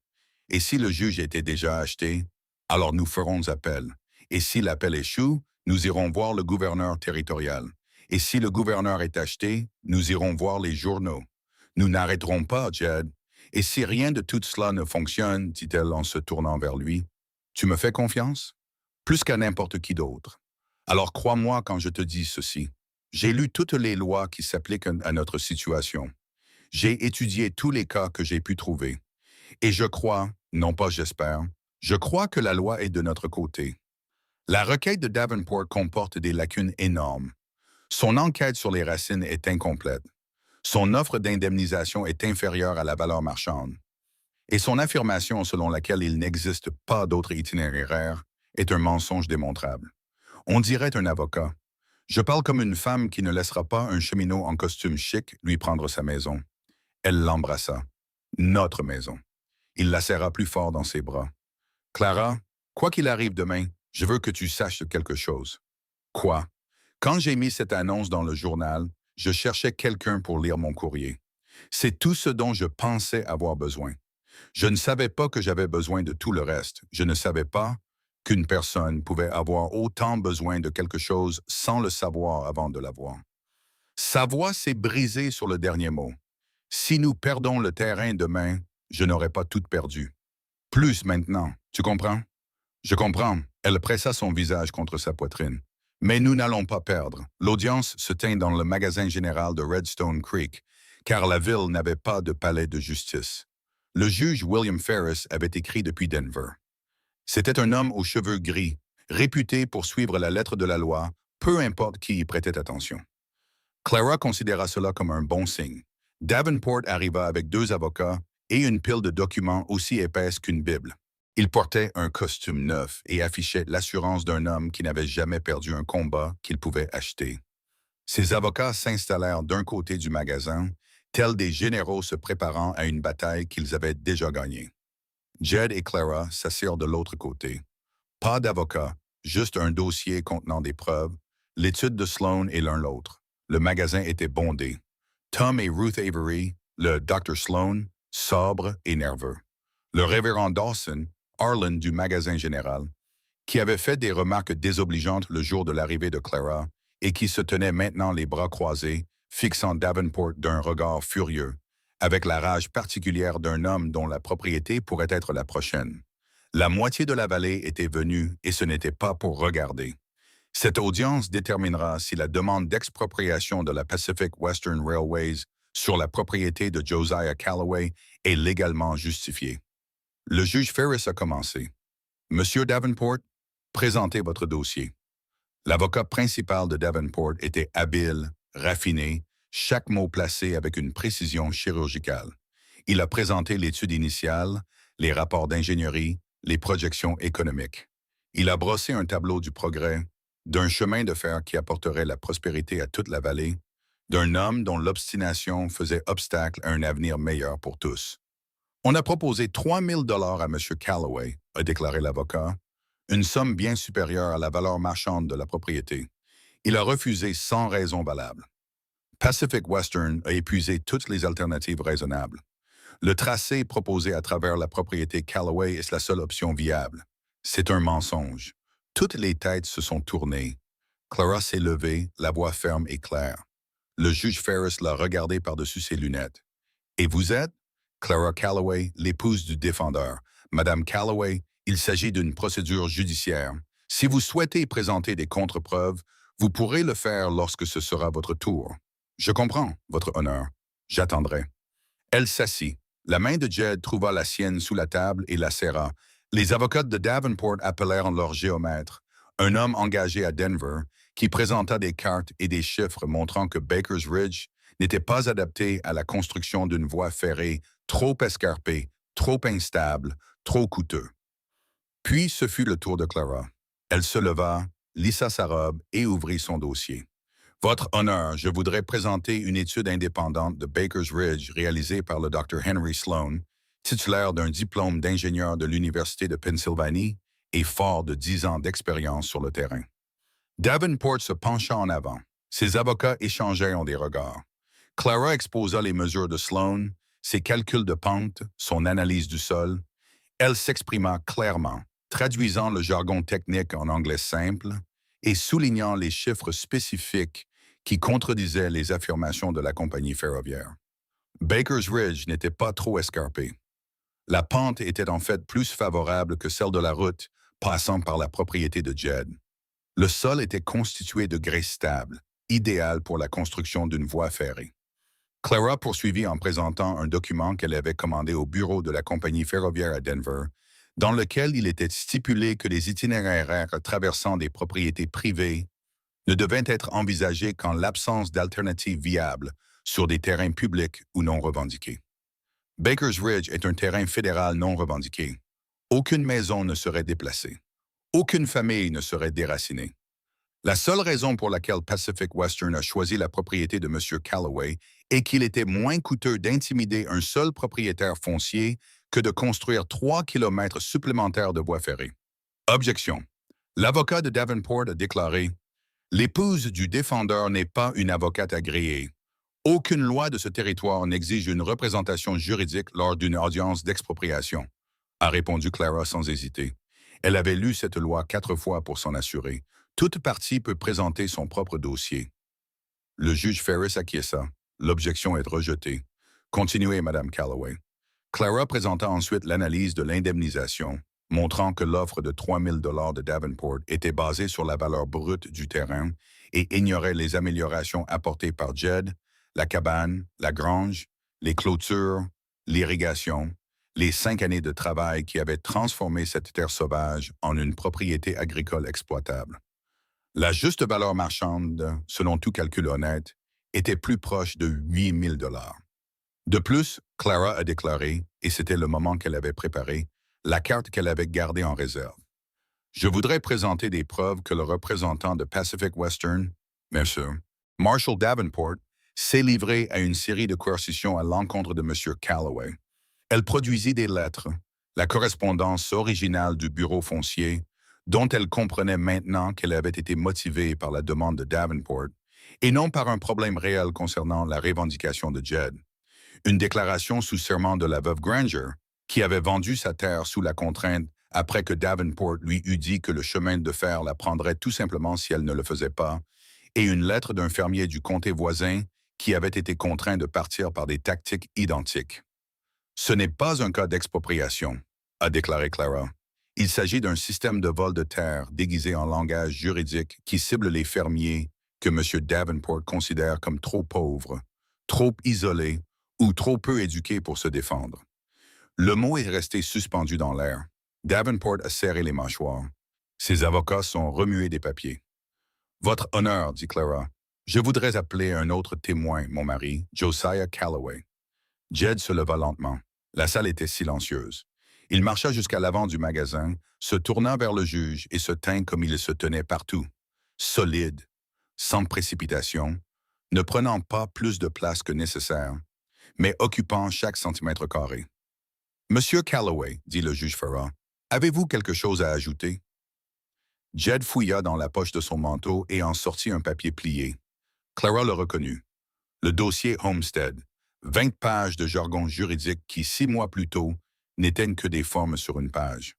et si le juge était déjà acheté, alors nous ferons appel. Et si l'appel échoue, nous irons voir le gouverneur territorial. Et si le gouverneur est acheté, nous irons voir les journaux. Nous n'arrêterons pas, Jed. Et si rien de tout cela ne fonctionne, dit-elle en se tournant vers lui, tu me fais confiance? Plus qu'à n'importe qui d'autre. Alors crois-moi quand je te dis ceci. J'ai lu toutes les lois qui s'appliquent à notre situation. J'ai étudié tous les cas que j'ai pu trouver. Et je crois, non pas j'espère, je crois que la loi est de notre côté. La requête de Davenport comporte des lacunes énormes. Son enquête sur les racines est incomplète. Son offre d'indemnisation est inférieure à la valeur marchande. Et son affirmation selon laquelle il n'existe pas d'autre itinéraire est un mensonge démontrable. On dirait un avocat. Je parle comme une femme qui ne laissera pas un cheminot en costume chic lui prendre sa maison. Elle l'embrassa. Notre maison. Il la serra plus fort dans ses bras. « Clara, quoi qu'il arrive demain, je veux que tu saches quelque chose. » « Quoi? » Quand j'ai mis cette annonce dans le journal, je cherchais quelqu'un pour lire mon courrier. C'est tout ce dont je pensais avoir besoin. Je ne savais pas que j'avais besoin de tout le reste. Je ne savais pas qu'une personne pouvait avoir autant besoin de quelque chose sans le savoir avant de l'avoir. Sa voix s'est brisée sur le dernier mot. Si nous perdons le terrain demain, je n'aurai pas tout perdu. Plus maintenant, tu comprends? Je comprends. Elle pressa son visage contre sa poitrine. Mais nous n'allons pas perdre. L'audience se tint dans le magasin général de Redstone Creek, car la ville n'avait pas de palais de justice. Le juge William Ferris avait écrit depuis Denver. C'était un homme aux cheveux gris, réputé pour suivre la lettre de la loi, peu importe qui y prêtait attention. Clara considéra cela comme un bon signe. Davenport arriva avec 2 avocats et une pile de documents aussi épaisse qu'une Bible. Il portait un costume neuf et affichait l'assurance d'un homme qui n'avait jamais perdu un combat qu'il pouvait acheter. Ses avocats s'installèrent d'un côté du magasin, tels des généraux se préparant à une bataille qu'ils avaient déjà gagnée. Jed et Clara s'assirent de l'autre côté. Pas d'avocat, juste un dossier contenant des preuves, l'étude de Sloan et l'un l'autre. Le magasin était bondé. Tom et Ruth Avery, le Dr. Sloan, sobres et nerveux. Le révérend Dawson, Harlan du magasin général, qui avait fait des remarques désobligeantes le jour de l'arrivée de Clara et qui se tenait maintenant les bras croisés, fixant Davenport d'un regard furieux, avec la rage particulière d'un homme dont la propriété pourrait être la prochaine. La moitié de la vallée était venue et ce n'était pas pour regarder. Cette audience déterminera si la demande d'expropriation de la Pacific Western Railways sur la propriété de Josiah Calloway est légalement justifiée. Le juge Ferris a commencé. Monsieur Davenport, présentez votre dossier. L'avocat principal de Davenport était habile, raffiné, chaque mot placé avec une précision chirurgicale. Il a présenté l'étude initiale, les rapports d'ingénierie, les projections économiques. Il a brossé un tableau du progrès, d'un chemin de fer qui apporterait la prospérité à toute la vallée, d'un homme dont l'obstination faisait obstacle à un avenir meilleur pour tous. On a proposé 3 000 $ à M. Calloway, a déclaré l'avocat, une somme bien supérieure à la valeur marchande de la propriété. Il a refusé sans raison valable. Pacific Western a épuisé toutes les alternatives raisonnables. Le tracé proposé à travers la propriété Calloway est la seule option viable. C'est un mensonge. Toutes les têtes se sont tournées. Clara s'est levée, la voix ferme et claire. Le juge Ferris l'a regardé par-dessus ses lunettes. « Et vous êtes? » Clara Calloway, l'épouse du défendeur. « Madame Calloway, il s'agit d'une procédure judiciaire. Si vous souhaitez présenter des contre-preuves, vous pourrez le faire lorsque ce sera votre tour. Je comprends, votre honneur. J'attendrai. » Elle s'assit. La main de Jed trouva la sienne sous la table et la serra. Les avocats de Davenport appelèrent leur géomètre, un homme engagé à Denver, qui présenta des cartes et des chiffres montrant que Baker's Ridge n'était pas adapté à la construction d'une voie ferrée trop escarpée, trop instable, trop coûteux. Puis ce fut le tour de Clara. Elle se leva, lissa sa robe et ouvrit son dossier. « Votre honneur, je voudrais présenter une étude indépendante de Baker's Ridge réalisée par le Dr. Henry Sloan, titulaire d'un diplôme d'ingénieur de l'Université de Pennsylvanie et fort de 10 ans d'expérience sur le terrain. » Davenport se pencha en avant. Ses avocats échangèrent des regards. Clara exposa les mesures de Sloan, ses calculs de pente, son analyse du sol. Elle s'exprima clairement, traduisant le jargon technique en anglais simple et soulignant les chiffres spécifiques qui contredisaient les affirmations de la compagnie ferroviaire. Baker's Ridge n'était pas trop escarpé. La pente était en fait plus favorable que celle de la route passant par la propriété de Jed. Le sol était constitué de grès stable, idéal pour la construction d'une voie ferrée. Clara poursuivit en présentant un document qu'elle avait commandé au bureau de la compagnie ferroviaire à Denver, dans lequel il était stipulé que les itinéraires traversant des propriétés privées ne devaient être envisagés qu'en l'absence d'alternatives viables sur des terrains publics ou non revendiqués. Baker's Ridge est un terrain fédéral non revendiqué. Aucune maison ne serait déplacée. Aucune famille ne serait déracinée. La seule raison pour laquelle Pacific Western a choisi la propriété de M. Calloway est qu'il était moins coûteux d'intimider un seul propriétaire foncier que de construire 3 kilomètres supplémentaires de voies ferrées. Objection. L'avocat de Davenport a déclaré « L'épouse du défendeur n'est pas une avocate agréée. Aucune loi de ce territoire n'exige une représentation juridique lors d'une audience d'expropriation, » a répondu Clara sans hésiter. Elle avait lu cette loi 4 fois pour s'en assurer. Toute partie peut présenter son propre dossier. Le juge Ferris acquiesça. L'objection est rejetée. Continuez, Madame Calloway. Clara présenta ensuite l'analyse de l'indemnisation, montrant que l'offre de 3 000 $ de Davenport était basée sur la valeur brute du terrain et ignorait les améliorations apportées par Jed, la cabane, la grange, les clôtures, l'irrigation, les 5 années de travail qui avaient transformé cette terre sauvage en une propriété agricole exploitable. La juste valeur marchande, selon tout calcul honnête, était plus proche de 8 000 $. De plus, Clara a déclaré, et c'était le moment qu'elle avait préparé, la carte qu'elle avait gardée en réserve. « Je voudrais présenter des preuves que le représentant de Pacific Western, monsieur, Marshall Davenport s'est livré à une série de coercitions à l'encontre de M. Calloway. Elle produisit des lettres, la correspondance originale du bureau foncier, dont elle comprenait maintenant qu'elle avait été motivée par la demande de Davenport, et non par un problème réel concernant la revendication de Jed. Une déclaration sous serment de la veuve Granger, qui avait vendu sa terre sous la contrainte après que Davenport lui eût dit que le chemin de fer la prendrait tout simplement si elle ne le faisait pas, et une lettre d'un fermier du comté voisin qui avait été contraint de partir par des tactiques identiques. Ce n'est pas un cas d'expropriation, a déclaré Clara. Il s'agit d'un système de vol de terre déguisé en langage juridique qui cible les fermiers que M. Davenport considère comme trop pauvres, trop isolés ou trop peu éduqués pour se défendre. Le mot est resté suspendu dans l'air. Davenport a serré les mâchoires. Ses avocats sont remués des papiers. Votre honneur, dit Clara, je voudrais appeler un autre témoin, mon mari, Josiah Calloway. Jed se leva lentement. La salle était silencieuse. Il marcha jusqu'à l'avant du magasin, se tourna vers le juge et se tint comme il se tenait partout. Solide, sans précipitation, ne prenant pas plus de place que nécessaire, mais occupant chaque centimètre carré. Monsieur Calloway, dit le juge Farrar, avez-vous quelque chose à ajouter? Jed fouilla dans la poche de son manteau et en sortit un papier plié. Clara le reconnut. Le dossier Homestead, 20 pages de jargon juridique qui, 6 mois plus tôt, n'étaient que des formes sur une page.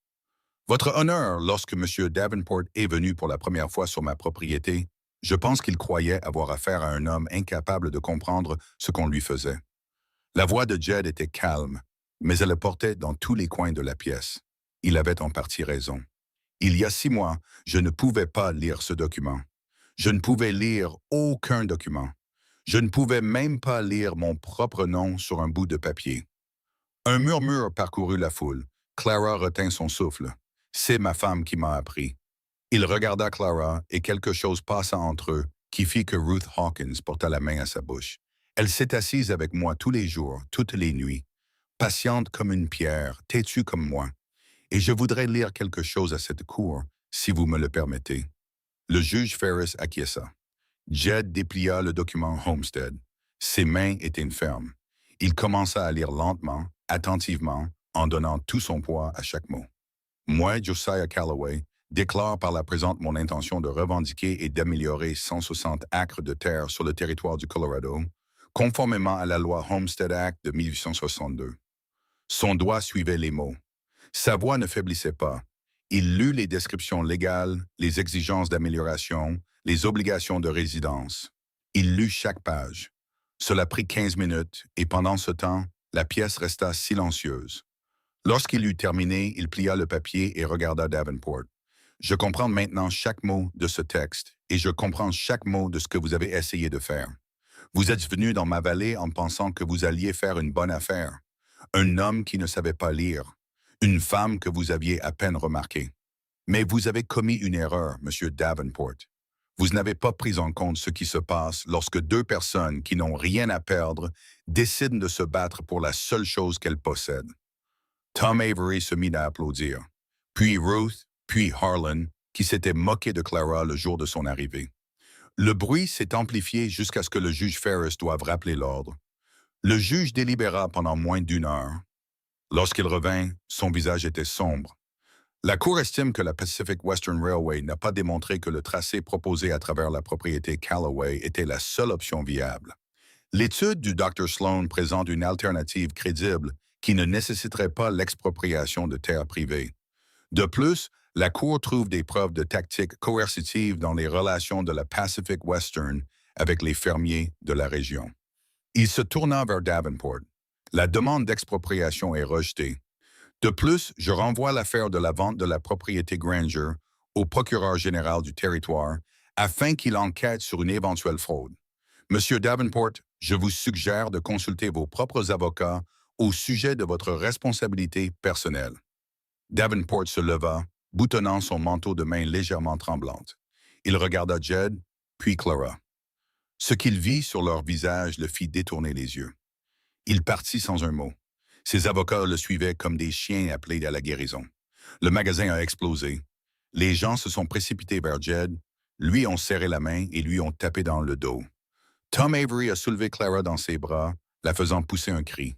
Votre honneur, lorsque M. Davenport est venu pour la première fois sur ma propriété, je pense qu'il croyait avoir affaire à un homme incapable de comprendre ce qu'on lui faisait. La voix de Jed était calme, mais elle le portait dans tous les coins de la pièce. Il avait en partie raison. Il y a 6 mois, je ne pouvais pas lire ce document. Je ne pouvais lire aucun document. Je ne pouvais même pas lire mon propre nom sur un bout de papier. Un murmure parcourut la foule. Clara retint son souffle. C'est ma femme qui m'a appris. Il regarda Clara et quelque chose passa entre eux qui fit que Ruth Hawkins porta la main à sa bouche. Elle s'est assise avec moi tous les jours, toutes les nuits, patiente comme une pierre, têtue comme moi. Et je voudrais lire quelque chose à cette cour, si vous me le permettez. Le juge Ferris acquiesça. Jed déplia le document Homestead. Ses mains étaient fermes. Il commença à lire lentement, attentivement, en donnant tout son poids à chaque mot. Moi, Josiah Calloway, déclare par la présente mon intention de revendiquer et d'améliorer 160 acres de terre sur le territoire du Colorado, conformément à la loi Homestead Act de 1862. Son doigt suivait les mots. Sa voix ne faiblissait pas. Il lut les descriptions légales, les exigences d'amélioration, les obligations de résidence. Il lut chaque page. Cela prit 15 minutes et pendant ce temps, la pièce resta silencieuse. Lorsqu'il eut terminé, il plia le papier et regarda Davenport. Je comprends maintenant chaque mot de ce texte et je comprends chaque mot de ce que vous avez essayé de faire. Vous êtes venu dans ma vallée en pensant que vous alliez faire une bonne affaire. Un homme qui ne savait pas lire. Une femme que vous aviez à peine remarquée. Mais vous avez commis une erreur, Monsieur Davenport. Vous n'avez pas pris en compte ce qui se passe lorsque 2 personnes qui n'ont rien à perdre décident de se battre pour la seule chose qu'elles possèdent. Tom Avery se mit à applaudir. Puis Ruth, puis Harlan, qui s'était moqué de Clara le jour de son arrivée. Le bruit s'est amplifié jusqu'à ce que le juge Ferris doive rappeler l'ordre. Le juge délibéra pendant moins d'1 heure. Lorsqu'il revint, son visage était sombre. La Cour estime que la Pacific Western Railway n'a pas démontré que le tracé proposé à travers la propriété Calloway était la seule option viable. L'étude du Dr. Sloan présente une alternative crédible qui ne nécessiterait pas l'expropriation de terres privées. De plus, la Cour trouve des preuves de tactiques coercitives dans les relations de la Pacific Western avec les fermiers de la région. Il se tourna vers Davenport. La demande d'expropriation est rejetée. De plus, je renvoie l'affaire de la vente de la propriété Granger au procureur général du territoire afin qu'il enquête sur une éventuelle fraude. Monsieur Davenport, je vous suggère de consulter vos propres avocats au sujet de votre responsabilité personnelle. Davenport se leva, boutonnant son manteau de main légèrement tremblante. Il regarda Jed, puis Clara. Ce qu'il vit sur leur visage le fit détourner les yeux. Il partit sans un mot. Ses avocats le suivaient comme des chiens appelés à la guérison. Le magasin a explosé. Les gens se sont précipités vers Jed, lui ont serré la main et lui ont tapé dans le dos. Tom Avery a soulevé Clara dans ses bras, la faisant pousser un cri.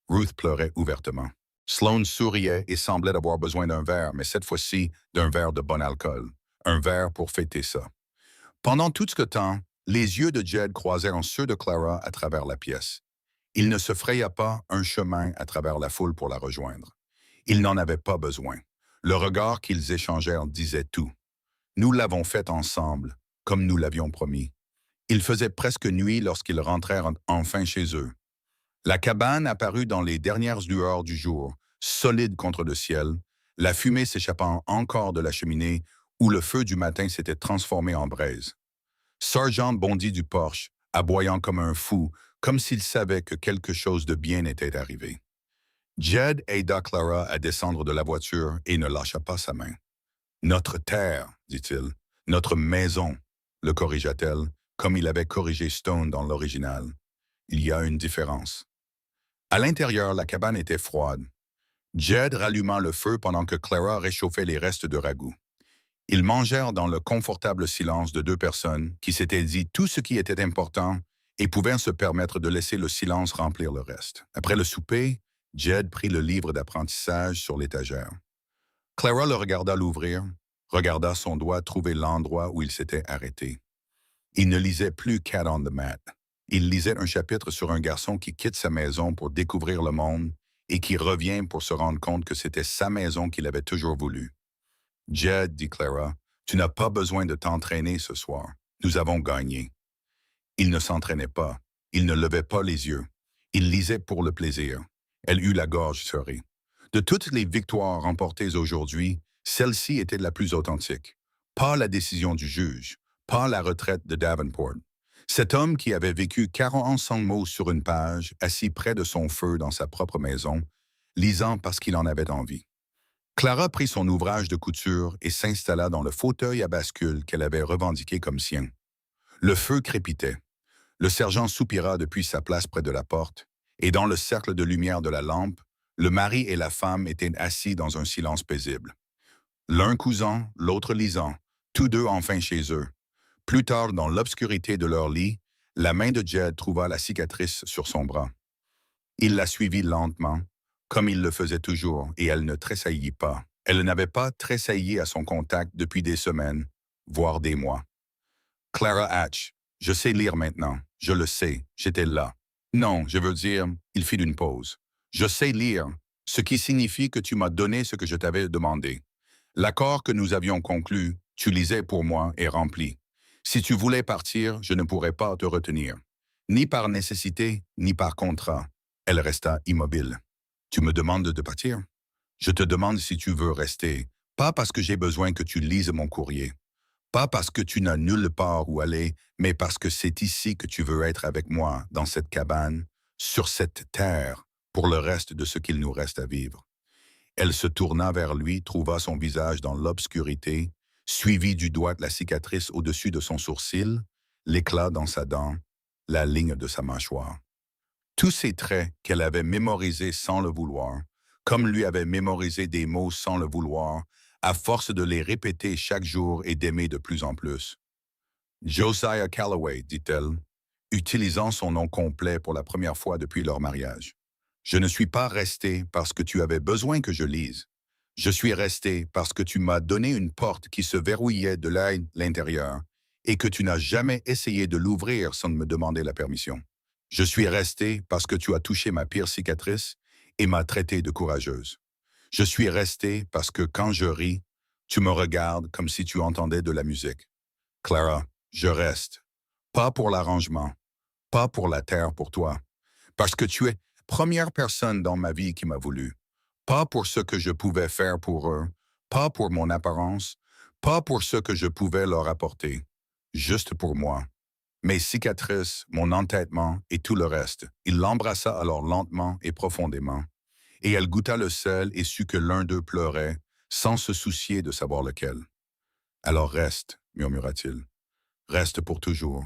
Ruth pleurait ouvertement. Sloane souriait et semblait avoir besoin d'un verre, mais cette fois-ci d'un verre de bon alcool. Un verre pour fêter ça. Pendant tout ce temps, les yeux de Jed croisèrent ceux de Clara à travers la pièce. Il ne se fraya pas un chemin à travers la foule pour la rejoindre. Il n'en avait pas besoin. Le regard qu'ils échangèrent disait tout. Nous l'avons fait ensemble, comme nous l'avions promis. Il faisait presque nuit lorsqu'ils rentrèrent enfin chez eux. La cabane apparut dans les dernières lueurs du jour, solide contre le ciel, la fumée s'échappant encore de la cheminée où le feu du matin s'était transformé en braise. Sargent bondit du porche, aboyant comme un fou, comme s'il savait que quelque chose de bien était arrivé. Jed aida Clara à descendre de la voiture et ne lâcha pas sa main. « Notre terre, dit-il, notre maison, le corrigea-t-elle, comme il avait corrigé Stone dans l'original. Il y a une différence. À l'intérieur, la cabane était froide. Jed ralluma le feu pendant que Clara réchauffait les restes de ragoût. Ils mangèrent dans le confortable silence de deux personnes qui s'étaient dit tout ce qui était important et pouvaient se permettre de laisser le silence remplir le reste. Après le souper, Jed prit le livre d'apprentissage sur l'étagère. Clara le regarda l'ouvrir, regarda son doigt trouver l'endroit où il s'était arrêté. Il ne lisait plus Cat on the Mat. Il lisait un chapitre sur un garçon qui quitte sa maison pour découvrir le monde et qui revient pour se rendre compte que c'était sa maison qu'il avait toujours voulu. « Jed, dit Clara, tu n'as pas besoin de t'entraîner ce soir. Nous avons gagné. » Il ne s'entraînait pas. Il ne levait pas les yeux. Il lisait pour le plaisir. Elle eut la gorge serrée. De toutes les victoires remportées aujourd'hui, celle-ci était la plus authentique. Pas la décision du juge, pas la retraite de Davenport. Cet homme qui avait vécu 45 mots sur une page, assis près de son feu dans sa propre maison, lisant parce qu'il en avait envie. Clara prit son ouvrage de couture et s'installa dans le fauteuil à bascule qu'elle avait revendiqué comme sien. Le feu crépitait. Le sergent soupira depuis sa place près de la porte, et dans le cercle de lumière de la lampe, le mari et la femme étaient assis dans un silence paisible. L'un cousant, l'autre lisant, tous deux enfin chez eux. Plus tard, dans l'obscurité de leur lit, la main de Jed trouva la cicatrice sur son bras. Il la suivit lentement, comme il le faisait toujours, et elle ne tressaillit pas. Elle n'avait pas tressailli à son contact depuis des semaines, voire des mois. « Clara Hatch, je sais lire maintenant, je le sais, j'étais là. Non, je veux dire, il fit une pause. Je sais lire, ce qui signifie que tu m'as donné ce que je t'avais demandé. L'accord que nous avions conclu, tu lisais pour moi et rempli. Si tu voulais partir, je ne pourrais pas te retenir. Ni par nécessité, ni par contrat. » Elle resta immobile. « Tu me demandes de partir? Je te demande si tu veux rester, pas parce que j'ai besoin que tu lises mon courrier. Pas parce que tu n'as nulle part où aller, mais parce que c'est ici que tu veux être avec moi, dans cette cabane, sur cette terre, pour le reste de ce qu'il nous reste à vivre. » Elle se tourna vers lui, trouva son visage dans l'obscurité, suivit du doigt la cicatrice au-dessus de son sourcil, l'éclat dans sa dent, la ligne de sa mâchoire. Tous ces traits qu'elle avait mémorisés sans le vouloir, comme lui avait mémorisé des mots sans le vouloir, à force de les répéter chaque jour et d'aimer de plus en plus. « Josiah Calloway, dit-elle, utilisant son nom complet pour la première fois depuis leur mariage. Je ne suis pas resté parce que tu avais besoin que je lise. Je suis resté parce que tu m'as donné une porte qui se verrouillait de l'intérieur et que tu n'as jamais essayé de l'ouvrir sans me demander la permission. Je suis resté parce que tu as touché ma pire cicatrice et m'as traité de courageuse. Je suis resté parce que quand je ris, tu me regardes comme si tu entendais de la musique. Clara, je reste. Pas pour l'arrangement, pas pour la terre pour toi, parce que tu es première personne dans ma vie qui m'a voulu. Pas pour ce que je pouvais faire pour eux, pas pour mon apparence, pas pour ce que je pouvais leur apporter, juste pour moi. Mes cicatrices, mon entêtement et tout le reste. Il l'embrassa alors lentement et profondément, et elle goûta le sel et sut que l'un d'eux pleurait, sans se soucier de savoir lequel. « Alors reste, murmura-t-il. Reste pour toujours,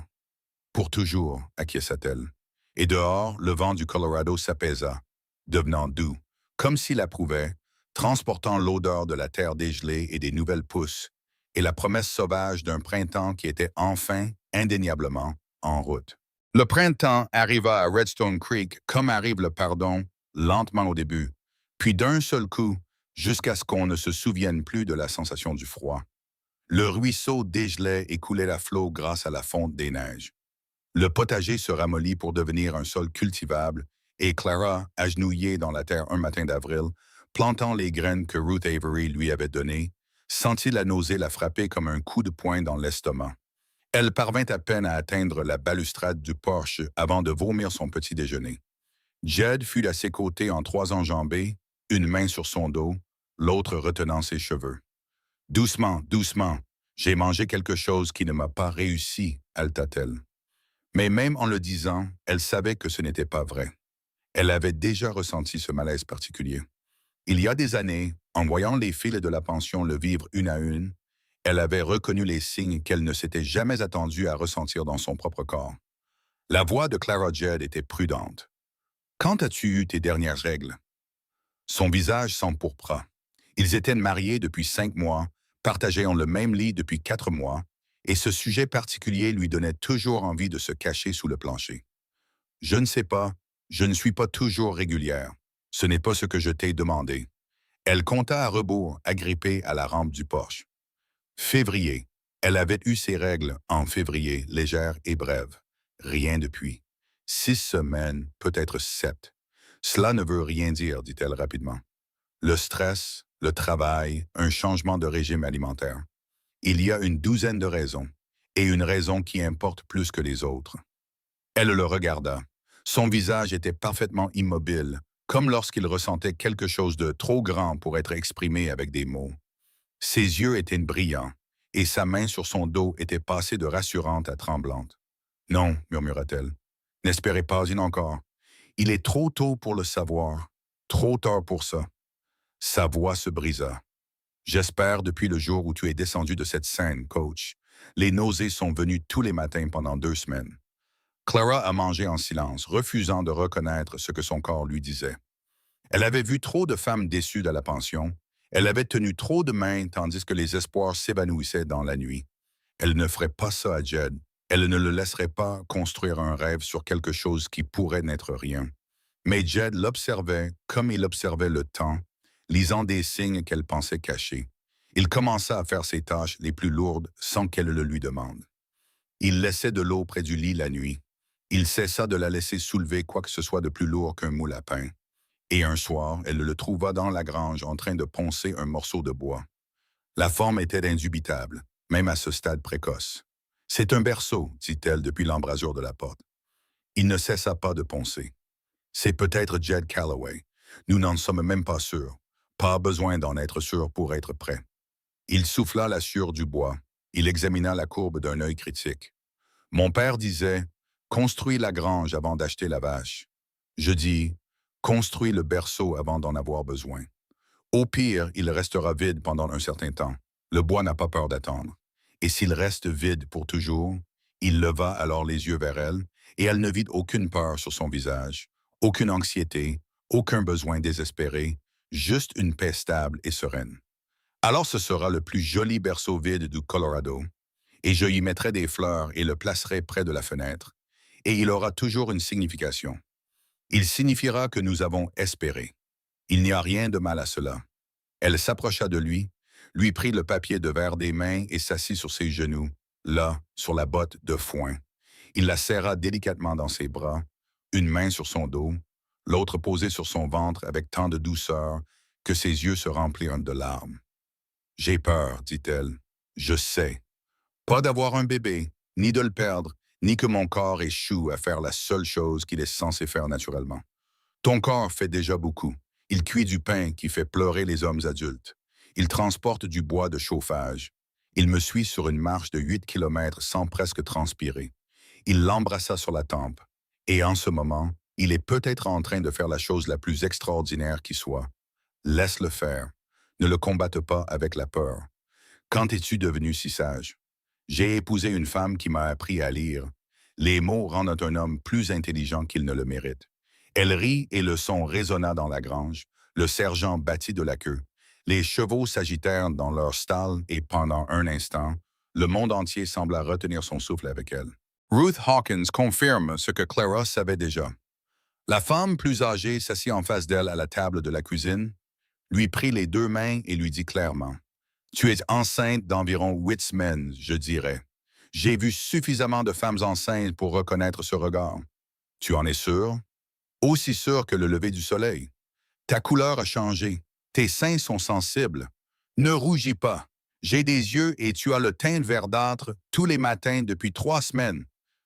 acquiesça-t-elle. Et dehors, le vent du Colorado s'apaisa, devenant doux, comme s'il approuvait, transportant l'odeur de la terre dégelée et des nouvelles pousses, et la promesse sauvage d'un printemps qui était enfin, indéniablement, en route. Le printemps arriva à Redstone Creek comme arrive le pardon, lentement au début, puis d'un seul coup, jusqu'à ce qu'on ne se souvienne plus de la sensation du froid. Le ruisseau dégelait et coulait à flot grâce à la fonte des neiges. Le potager se ramollit pour devenir un sol cultivable et Clara, agenouillée dans la terre un matin d'avril, plantant les graines que Ruth Avery lui avait données, sentit la nausée la frapper comme un coup de poing dans l'estomac. Elle parvint à peine à atteindre la balustrade du porche avant de vomir son petit déjeuner. Jed fut à ses côtés en trois enjambées, une main sur son dos, l'autre retenant ses cheveux. Doucement, doucement, j'ai mangé quelque chose qui ne m'a pas réussi, haleta-t-elle. Mais même en le disant, elle savait que ce n'était pas vrai. Elle avait déjà ressenti ce malaise particulier. Il y a des années, en voyant les filles de la pension le vivre une à une, elle avait reconnu les signes qu'elle ne s'était jamais attendue à ressentir dans son propre corps. La voix de Clara Jed était prudente. Quand as-tu eu tes dernières règles? Son visage s'empourpra. Ils étaient mariés depuis 5 mois, partageant le même lit depuis 4 mois, et ce sujet particulier lui donnait toujours envie de se cacher sous le plancher. Je ne sais pas, je ne suis pas toujours régulière. Ce n'est pas ce que je t'ai demandé. Elle compta à rebours, agrippée à la rampe du porche. Février. Elle avait eu ses règles en février, légères et brèves. Rien depuis. 6 semaines, peut-être 7. Cela ne veut rien dire, dit-elle rapidement. Le stress, le travail, un changement de régime alimentaire. Il y a une douzaine de raisons, et une raison qui importe plus que les autres. Elle le regarda. Son visage était parfaitement immobile, comme lorsqu'il ressentait quelque chose de trop grand pour être exprimé avec des mots. Ses yeux étaient brillants, et sa main sur son dos était passée de rassurante à tremblante. « Non, murmura-t-elle. N'espérez pas encore. Il est trop tôt pour le savoir, trop tard pour ça. » Sa voix se brisa. « J'espère depuis le jour où tu es descendu de cette scène, coach. Les nausées sont venues tous les matins pendant 2 semaines. » Clara a mangé en silence, refusant de reconnaître ce que son corps lui disait. Elle avait vu trop de femmes déçues à la pension. Elle avait tenu trop de mains tandis que les espoirs s'évanouissaient dans la nuit. Elle ne ferait pas ça à Jed. Elle ne le laisserait pas construire un rêve sur quelque chose qui pourrait n'être rien. Mais Jed l'observait comme il observait le temps, lisant des signes qu'elle pensait cachés. Il commença à faire ses tâches les plus lourdes sans qu'elle le lui demande. Il laissait de l'eau près du lit la nuit. Il cessa de la laisser soulever quoi que ce soit de plus lourd qu'un moule à pain. Et un soir, elle le trouva dans la grange en train de poncer un morceau de bois. La forme était indubitable, même à ce stade précoce. « C'est un berceau, dit-elle depuis l'embrasure de la porte. Il ne cessa pas de poncer. « C'est peut-être Jed Calloway. Nous n'en sommes même pas sûrs. Pas besoin d'en être sûr pour être prêt. » Il souffla la sueur du bois. Il examina la courbe d'un œil critique. « Mon père disait, construis la grange avant d'acheter la vache. Je dis, construis le berceau avant d'en avoir besoin. Au pire, il restera vide pendant un certain temps. Le bois n'a pas peur d'attendre. Et s'il reste vide pour toujours, il leva alors les yeux vers elle, et elle ne vit aucune peur sur son visage, aucune anxiété, aucun besoin désespéré, juste une paix stable et sereine. Alors ce sera le plus joli berceau vide du Colorado, et je y mettrai des fleurs et le placerai près de la fenêtre, et il aura toujours une signification. Il signifiera que nous avons espéré. Il n'y a rien de mal à cela. » Elle s'approcha de lui prit le papier de verre des mains et s'assit sur ses genoux, là, sur la botte de foin. Il la serra délicatement dans ses bras, une main sur son dos, l'autre posée sur son ventre avec tant de douceur que ses yeux se remplirent de larmes. « J'ai peur, dit-elle. Je sais. Pas d'avoir un bébé, ni de le perdre, ni que mon corps échoue à faire la seule chose qu'il est censé faire naturellement. Ton corps fait déjà beaucoup. Il cuit du pain qui fait pleurer les hommes adultes. Il transporte du bois de chauffage. Il me suit sur une marche de 8 kilomètres sans presque transpirer. Il l'embrassa sur la tempe. Et en ce moment, il est peut-être en train de faire la chose la plus extraordinaire qui soit. Laisse-le faire. Ne le combatte pas avec la peur. Quand es-tu devenu si sage? J'ai épousé une femme qui m'a appris à lire. Les mots rendent un homme plus intelligent qu'il ne le mérite. Elle rit et le son résonna dans la grange. Le sergent battit de la queue. Les chevaux s'agitèrent dans leur stall et pendant un instant, le monde entier sembla retenir son souffle avec elle. Ruth Hawkins confirme ce que Clara savait déjà. La femme plus âgée s'assit en face d'elle à la table de la cuisine, lui prit les deux mains et lui dit clairement, « Tu es enceinte d'environ 8 semaines, je dirais. J'ai vu suffisamment de femmes enceintes pour reconnaître ce regard. Tu en es sûr? Aussi sûr que le lever du soleil. Ta couleur a changé. Tes seins sont sensibles. Ne rougis pas. J'ai des yeux et tu as le teint verdâtre tous les matins depuis 3 semaines.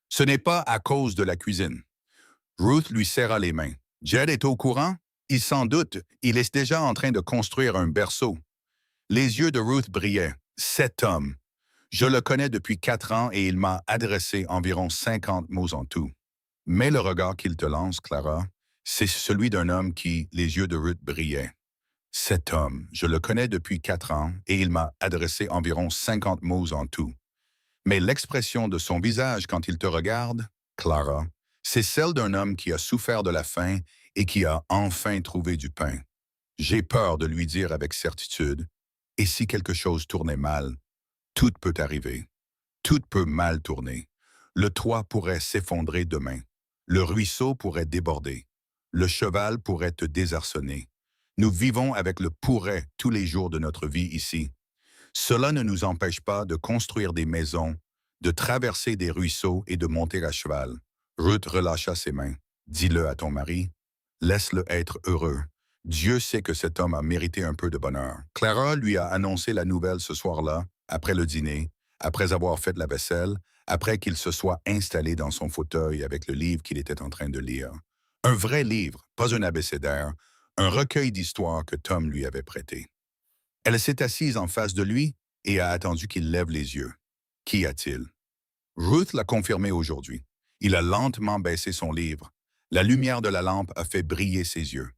Ce n'est pas à cause de la cuisine. » Ruth lui serra les mains. « Jed est au courant? Il s'en doute, il est déjà en train de construire un berceau. » Les yeux de Ruth brillaient. « Cet homme. Je le connais depuis 4 ans et il m'a adressé environ 50 mots en tout. Mais le regard qu'il te lance, Clara, c'est celui d'un homme qui, les yeux de Ruth brillaient. Cet homme, je le connais depuis 4 ans et il m'a adressé environ 50 mots en tout. Mais l'expression de son visage quand il te regarde, Clara, c'est celle d'un homme qui a souffert de la faim et qui a enfin trouvé du pain. J'ai peur de lui dire avec certitude, et si quelque chose tournait mal, tout peut arriver. Tout peut mal tourner. Le toit pourrait s'effondrer demain. Le ruisseau pourrait déborder. Le cheval pourrait te désarçonner. Nous vivons avec le pourrait tous les jours de notre vie ici. Cela ne nous empêche pas de construire des maisons, de traverser des ruisseaux et de monter à cheval. Ruth relâcha ses mains. Dis-le à ton mari. Laisse-le être heureux. Dieu sait que cet homme a mérité un peu de bonheur. Clara lui a annoncé la nouvelle ce soir-là, après le dîner, après avoir fait la vaisselle, après qu'il se soit installé dans son fauteuil avec le livre qu'il était en train de lire. Un vrai livre, pas un abécédaire, un recueil d'histoires que Tom lui avait prêté. Elle s'est assise en face de lui et a attendu qu'il lève les yeux. Qu'y a-t-il? Ruth l'a confirmé aujourd'hui. Il a lentement baissé son livre. La lumière de la lampe a fait briller ses yeux.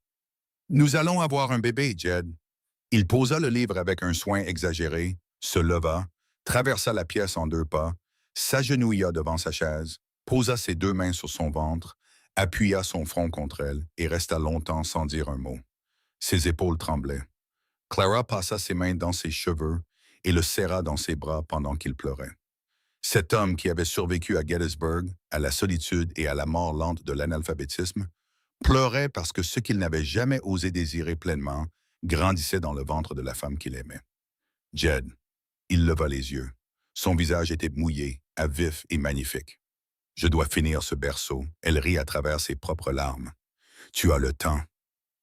Nous allons avoir un bébé, Jed. Il posa le livre avec un soin exagéré, se leva, traversa la pièce en 2 pas, s'agenouilla devant sa chaise, posa ses 2 mains sur son ventre, appuya son front contre elle et resta longtemps sans dire un mot. Ses épaules tremblaient. Clara passa ses mains dans ses cheveux et le serra dans ses bras pendant qu'il pleurait. Cet homme qui avait survécu à Gettysburg, à la solitude et à la mort lente de l'analphabétisme, pleurait parce que ce qu'il n'avait jamais osé désirer pleinement grandissait dans le ventre de la femme qu'il aimait. Jed, il leva les yeux. Son visage était mouillé, à vif et magnifique. Je dois finir ce berceau. Elle rit à travers ses propres larmes. Tu as le temps.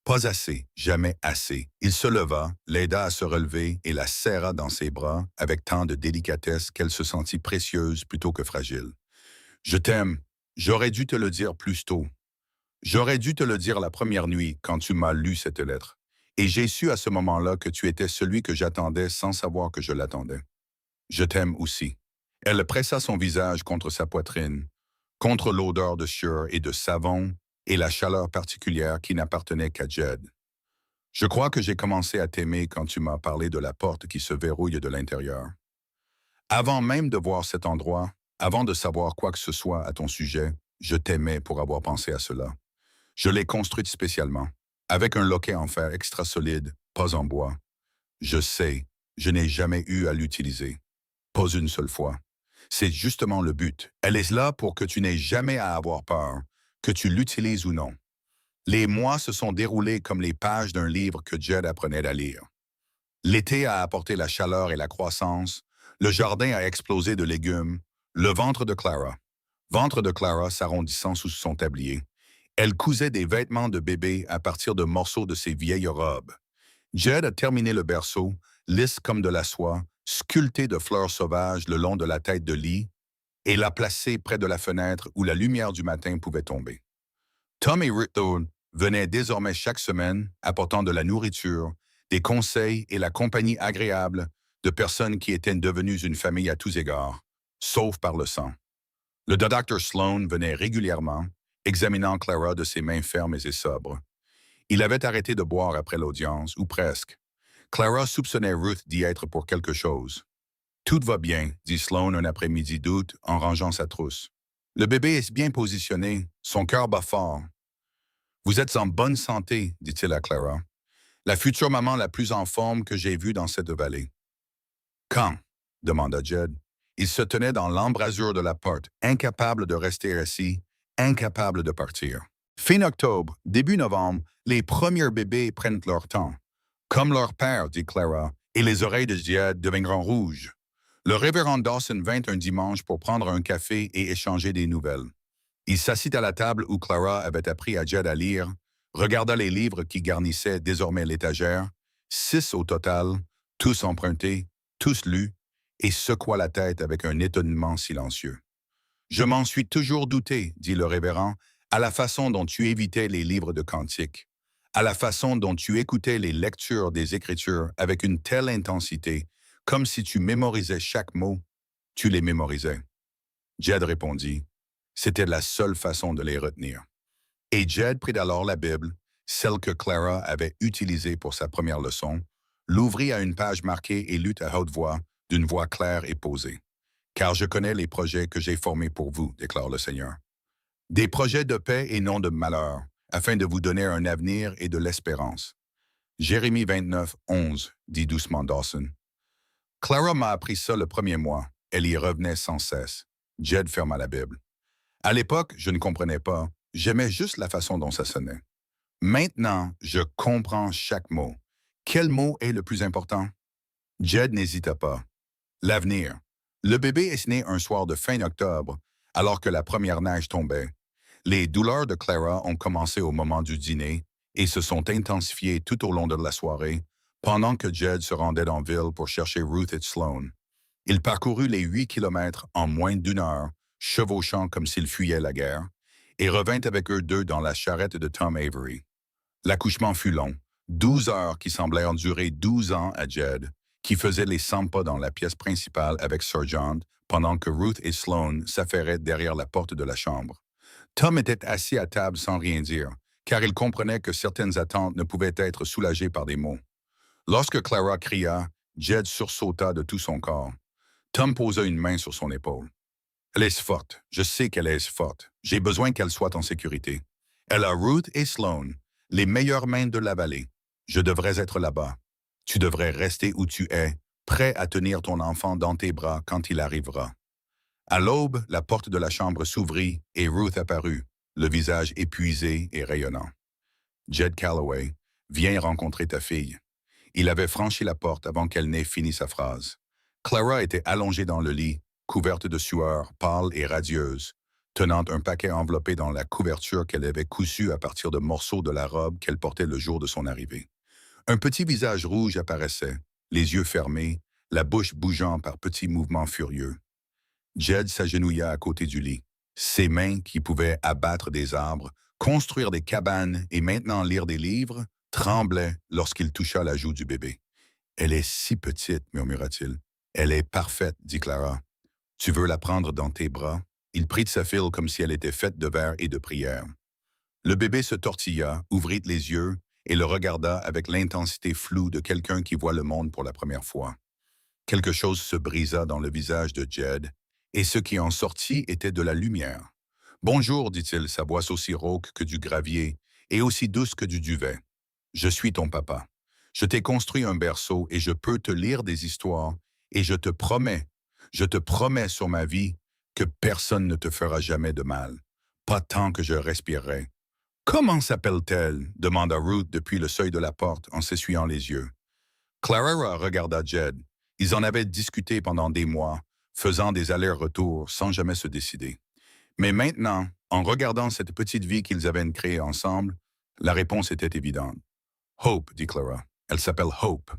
Pas assez, jamais assez. Il se leva, l'aida à se relever et la serra dans ses bras avec tant de délicatesse qu'elle se sentit précieuse plutôt que fragile. Je t'aime. J'aurais dû te le dire plus tôt. J'aurais dû te le dire la première nuit quand tu m'as lu cette lettre. Et j'ai su à ce moment-là que tu étais celui que j'attendais sans savoir que je l'attendais. Je t'aime aussi. Elle pressa son visage contre sa poitrine, contre l'odeur de sueur et de savon et la chaleur particulière qui n'appartenait qu'à Jed. Je crois que j'ai commencé à t'aimer quand tu m'as parlé de la porte qui se verrouille de l'intérieur. Avant même de voir cet endroit, avant de savoir quoi que ce soit à ton sujet, je t'aimais pour avoir pensé à cela. Je l'ai construite spécialement, avec un loquet en fer extra solide, pas en bois. Je sais, je n'ai jamais eu à l'utiliser. Pas une seule fois. C'est justement le but. Elle est là pour que tu n'aies jamais à avoir peur, que tu l'utilises ou non. Les mois se sont déroulés comme les pages d'un livre que Jed apprenait à lire. L'été a apporté la chaleur et la croissance, le jardin a explosé de légumes, le ventre de Clara s'arrondissant sous son tablier. Elle cousait des vêtements de bébé à partir de morceaux de ses vieilles robes. Jed a terminé le berceau, lisse comme de la soie, sculpté de fleurs sauvages le long de la tête de lit, et l'a placé près de la fenêtre où la lumière du matin pouvait tomber. Tom et Ruth venaient désormais chaque semaine, apportant de la nourriture, des conseils et la compagnie agréable de personnes qui étaient devenues une famille à tous égards, sauf par le sang. Le Dr. Sloan venait régulièrement, examinant Clara de ses mains fermes et sobres. Il avait arrêté de boire après l'audience, ou presque. Clara soupçonnait Ruth d'y être pour quelque chose. « Tout va bien », dit Sloan un après-midi d'août en rangeant sa trousse. « Le bébé est bien positionné, son cœur bat fort. »« Vous êtes en bonne santé », dit-il à Clara. « La future maman la plus en forme que j'ai vue dans cette vallée. »« Quand ?» demanda Jed. Il se tenait dans l'embrasure de la porte, incapable de rester assis, incapable de partir. Fin octobre, début novembre, les premiers bébés prennent leur temps. Comme leur père, dit Clara, et les oreilles de Jed deviendront rouges. Le révérend Dawson vint un dimanche pour prendre un café et échanger des nouvelles. Il s'assit à la table où Clara avait appris à Jed à lire, regarda les livres qui garnissaient désormais l'étagère, 6 au total, tous empruntés, tous lus, et secoua la tête avec un étonnement silencieux. « Je m'en suis toujours douté, dit le révérend, à la façon dont tu évitais les livres de cantiques, à la façon dont tu écoutais les lectures des Écritures avec une telle intensité, comme si tu mémorisais chaque mot, tu les mémorisais. » Jed répondit, « C'était la seule façon de les retenir. » Et Jed prit alors la Bible, celle que Clara avait utilisée pour sa première leçon, l'ouvrit à une page marquée et lut à haute voix, d'une voix claire et posée. « Car je connais les projets que j'ai formés pour vous, déclare le Seigneur. Des projets de paix et non de malheur, afin de vous donner un avenir et de l'espérance. » Jérémie 29, 11, dit doucement Dawson. Clara m'a appris ça le premier mois. Elle y revenait sans cesse. Jed ferma la Bible. À l'époque, je ne comprenais pas. J'aimais juste la façon dont ça sonnait. Maintenant, je comprends chaque mot. Quel mot est le plus important? Jed n'hésita pas. L'avenir. Le bébé est né un soir de fin octobre, alors que la première neige tombait. Les douleurs de Clara ont commencé au moment du dîner et se sont intensifiées tout au long de la soirée, pendant que Jed se rendait en ville pour chercher Ruth et Sloan. Il parcourut les 8 kilomètres en moins d'1 heure, chevauchant comme s'il fuyait la guerre, et revint avec eux deux dans la charrette de Tom Avery. L'accouchement fut long, 12 heures qui semblèrent durer 12 ans à Jed, qui faisait les 100 pas dans la pièce principale avec Sir John, pendant que Ruth et Sloan s'affairaient derrière la porte de la chambre. Tom était assis à table sans rien dire, car il comprenait que certaines attentes ne pouvaient être soulagées par des mots. Lorsque Clara cria, Jed sursauta de tout son corps. Tom posa une main sur son épaule. « Elle est forte. Je sais qu'elle est forte. J'ai besoin qu'elle soit en sécurité. Elle a Ruth et Sloan, les meilleures mains de la vallée. Je devrais être là-bas. Tu devrais rester où tu es, prêt à tenir ton enfant dans tes bras quand il arrivera. » À l'aube, la porte de la chambre s'ouvrit et Ruth apparut, le visage épuisé et rayonnant. « Jed Calloway, viens rencontrer ta fille. » Il avait franchi la porte avant qu'elle n'ait fini sa phrase. Clara était allongée dans le lit, couverte de sueur, pâle et radieuse, tenant un paquet enveloppé dans la couverture qu'elle avait cousu à partir de morceaux de la robe qu'elle portait le jour de son arrivée. Un petit visage rouge apparaissait, les yeux fermés, la bouche bougeant par petits mouvements furieux. Jed s'agenouilla à côté du lit. Ses mains, qui pouvaient abattre des arbres, construire des cabanes et maintenant lire des livres, tremblaient lorsqu'il toucha la joue du bébé. « Elle est si petite, murmura-t-il. « Elle est parfaite, dit Clara. Tu veux la prendre dans tes bras? » Il prit de sa file comme si elle était faite de verre et de prière. Le bébé se tortilla, ouvrit les yeux et le regarda avec l'intensité floue de quelqu'un qui voit le monde pour la première fois. Quelque chose se brisa dans le visage de Jed, et ce qui en sortit était de la lumière. « Bonjour, dit-il, sa voix aussi rauque que du gravier et aussi douce que du duvet. Je suis ton papa. Je t'ai construit un berceau et je peux te lire des histoires, et je te promets sur ma vie, que personne ne te fera jamais de mal, pas tant que je respirerai. »« Comment s'appelle-t-elle » demanda Ruth depuis le seuil de la porte en s'essuyant les yeux. Clara regarda Jed. Ils en avaient discuté pendant des mois, faisant des allers-retours sans jamais se décider. Mais maintenant, en regardant cette petite vie qu'ils avaient créée ensemble, la réponse était évidente. « Hope, dit Clara. Elle s'appelle Hope. »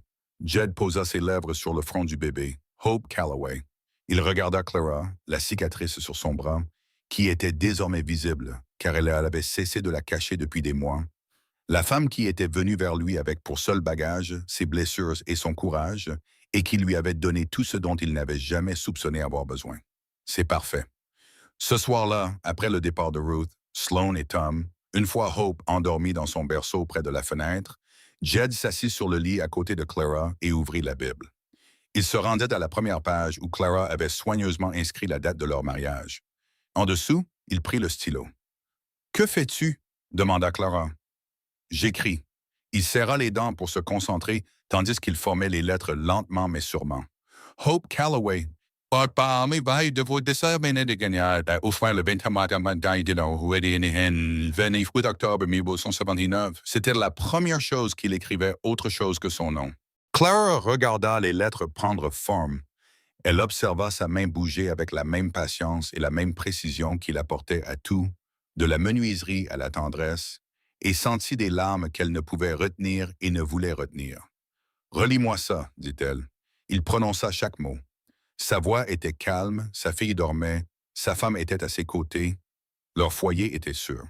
Jed posa ses lèvres sur le front du bébé. « Hope Calloway. » Il regarda Clara, la cicatrice sur son bras, qui était désormais visible, car elle avait cessé de la cacher depuis des mois. La femme qui était venue vers lui avec pour seul bagage ses blessures et son courage, et qui lui avait donné tout ce dont il n'avait jamais soupçonné avoir besoin. C'est parfait. Ce soir-là, après le départ de Ruth, Sloan et Tom, une fois Hope endormie dans son berceau près de la fenêtre, Jed s'assit sur le lit à côté de Clara et ouvrit la Bible. Il se rendait à la première page où Clara avait soigneusement inscrit la date de leur mariage. En dessous, il prit le stylo. « Que fais-tu » demanda Clara. « J'écris. » Il serra les dents pour se concentrer, tandis qu'il formait les lettres lentement mais sûrement. « Hope Calloway, Pagpamay bahay devote sa Benedict au frère le 20 octobre 1879. C'était la première chose qu'il écrivait autre chose que son nom. Clara regarda les lettres prendre forme. Elle observa sa main bouger avec la même patience et la même précision qu'il apportait à tout, de la menuiserie à la tendresse, et sentit des larmes qu'elle ne pouvait retenir et ne voulait retenir. « Relis-moi ça, dit-elle. Il prononça chaque mot. Sa voix était calme, sa fille dormait, sa femme était à ses côtés, leur foyer était sûr.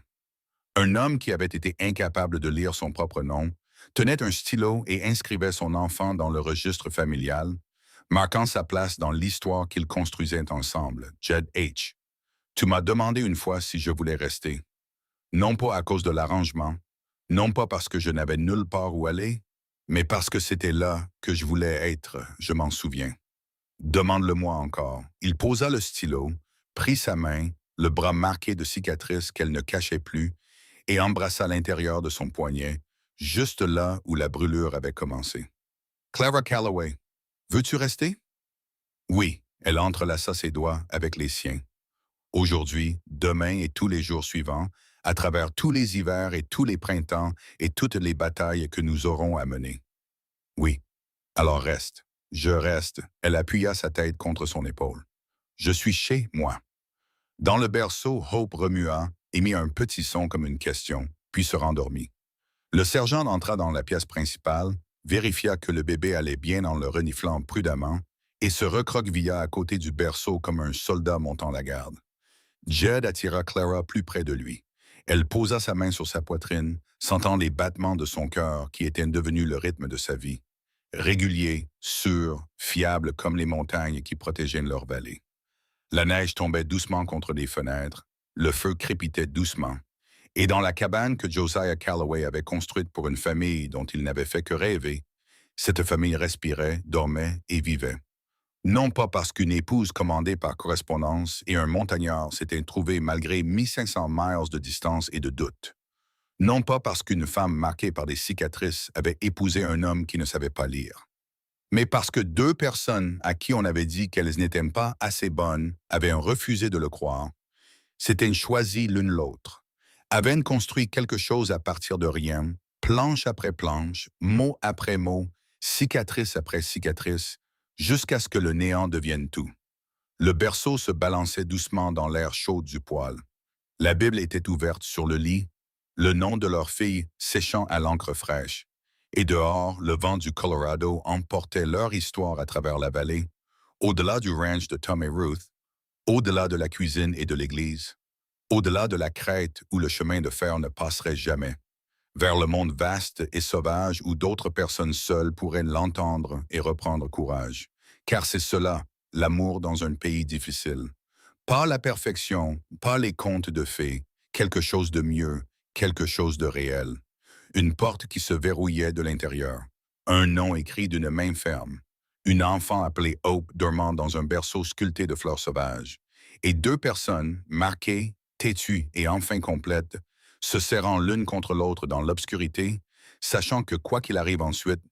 Un homme qui avait été incapable de lire son propre nom tenait un stylo et inscrivait son enfant dans le registre familial, marquant sa place dans l'histoire qu'ils construisaient ensemble, Jed H. Tu m'as demandé une fois si je voulais rester. Non pas à cause de l'arrangement, non pas parce que je n'avais nulle part où aller, mais parce que c'était là que je voulais être, je m'en souviens. Demande-le-moi encore. Il posa le stylo, prit sa main, le bras marqué de cicatrices qu'elle ne cachait plus, et embrassa l'intérieur de son poignet, juste là où la brûlure avait commencé. Clara Calloway, veux-tu rester? Oui, elle entrelaça ses doigts avec les siens. Aujourd'hui, demain et tous les jours suivants, à travers tous les hivers et tous les printemps et toutes les batailles que nous aurons à mener. Oui, alors reste. Je reste. Elle appuya sa tête contre son épaule. Je suis chez moi. Dans le berceau, Hope remua, émit un petit son comme une question, puis se rendormit. Le sergent entra dans la pièce principale, vérifia que le bébé allait bien en le reniflant prudemment, et se recroquevilla à côté du berceau comme un soldat montant la garde. Jed attira Clara plus près de lui. Elle posa sa main sur sa poitrine, sentant les battements de son cœur qui étaient devenus le rythme de sa vie. Régulier, sûr, fiable comme les montagnes qui protégeaient leur vallée. La neige tombait doucement contre les fenêtres, le feu crépitait doucement, et dans la cabane que Josiah Calloway avait construite pour une famille dont il n'avait fait que rêver, cette famille respirait, dormait et vivait. Non pas parce qu'une épouse commandée par correspondance et un montagnard s'étaient trouvés malgré 1500 miles de distance et de doute. Non pas parce qu'une femme marquée par des cicatrices avait épousé un homme qui ne savait pas lire, mais parce que deux personnes à qui on avait dit qu'elles n'étaient pas assez bonnes avaient refusé de le croire, s'étaient choisies l'une l'autre, avaient construit quelque chose à partir de rien, planche après planche, mot après mot, cicatrice après cicatrice, jusqu'à ce que le néant devienne tout. Le berceau se balançait doucement dans l'air chaud du poêle. La Bible était ouverte sur le lit, le nom de leur fille séchant à l'encre fraîche. Et dehors, le vent du Colorado emportait leur histoire à travers la vallée, au-delà du ranch de Tom et Ruth, au-delà de la cuisine et de l'église, au-delà de la crête où le chemin de fer ne passerait jamais, vers le monde vaste et sauvage où d'autres personnes seules pourraient l'entendre et reprendre courage. Car c'est cela, l'amour dans un pays difficile. Pas la perfection, pas les contes de fées, quelque chose de mieux, quelque chose de réel. Une porte qui se verrouillait de l'intérieur. Un nom écrit d'une main ferme. Une enfant appelée Hope dormant dans un berceau sculpté de fleurs sauvages. Et deux personnes, marquées, têtues et enfin complètes, se serrant l'une contre l'autre dans l'obscurité, sachant que quoi qu'il arrive ensuite,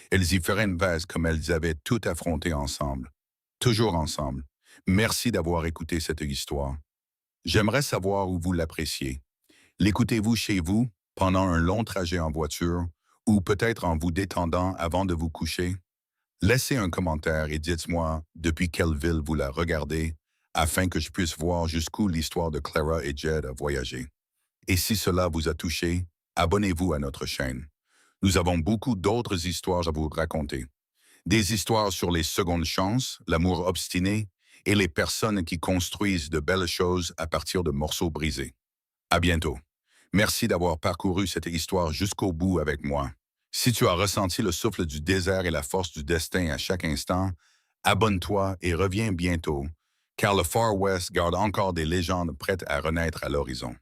elles y feraient une vase comme elles avaient tout affronté ensemble. Toujours ensemble. Merci d'avoir écouté cette histoire. J'aimerais savoir où vous l'appréciez. L'écoutez-vous chez vous, pendant un long trajet en voiture, ou peut-être en vous détendant avant de vous coucher? Laissez un commentaire et dites-moi depuis quelle ville vous la regardez, afin que je puisse voir jusqu'où l'histoire de Clara et Jed a voyagé. Et si cela vous a touché, abonnez-vous à notre chaîne. Nous avons beaucoup d'autres histoires à vous raconter. Des histoires sur les secondes chances, l'amour obstiné, et les personnes qui construisent de belles choses à partir de morceaux brisés. À bientôt. Merci d'avoir parcouru cette histoire jusqu'au bout avec moi. Si tu as ressenti le souffle du désert et la force du destin à chaque instant, abonne-toi et reviens bientôt, car le Far West garde encore des légendes prêtes à renaître à l'horizon.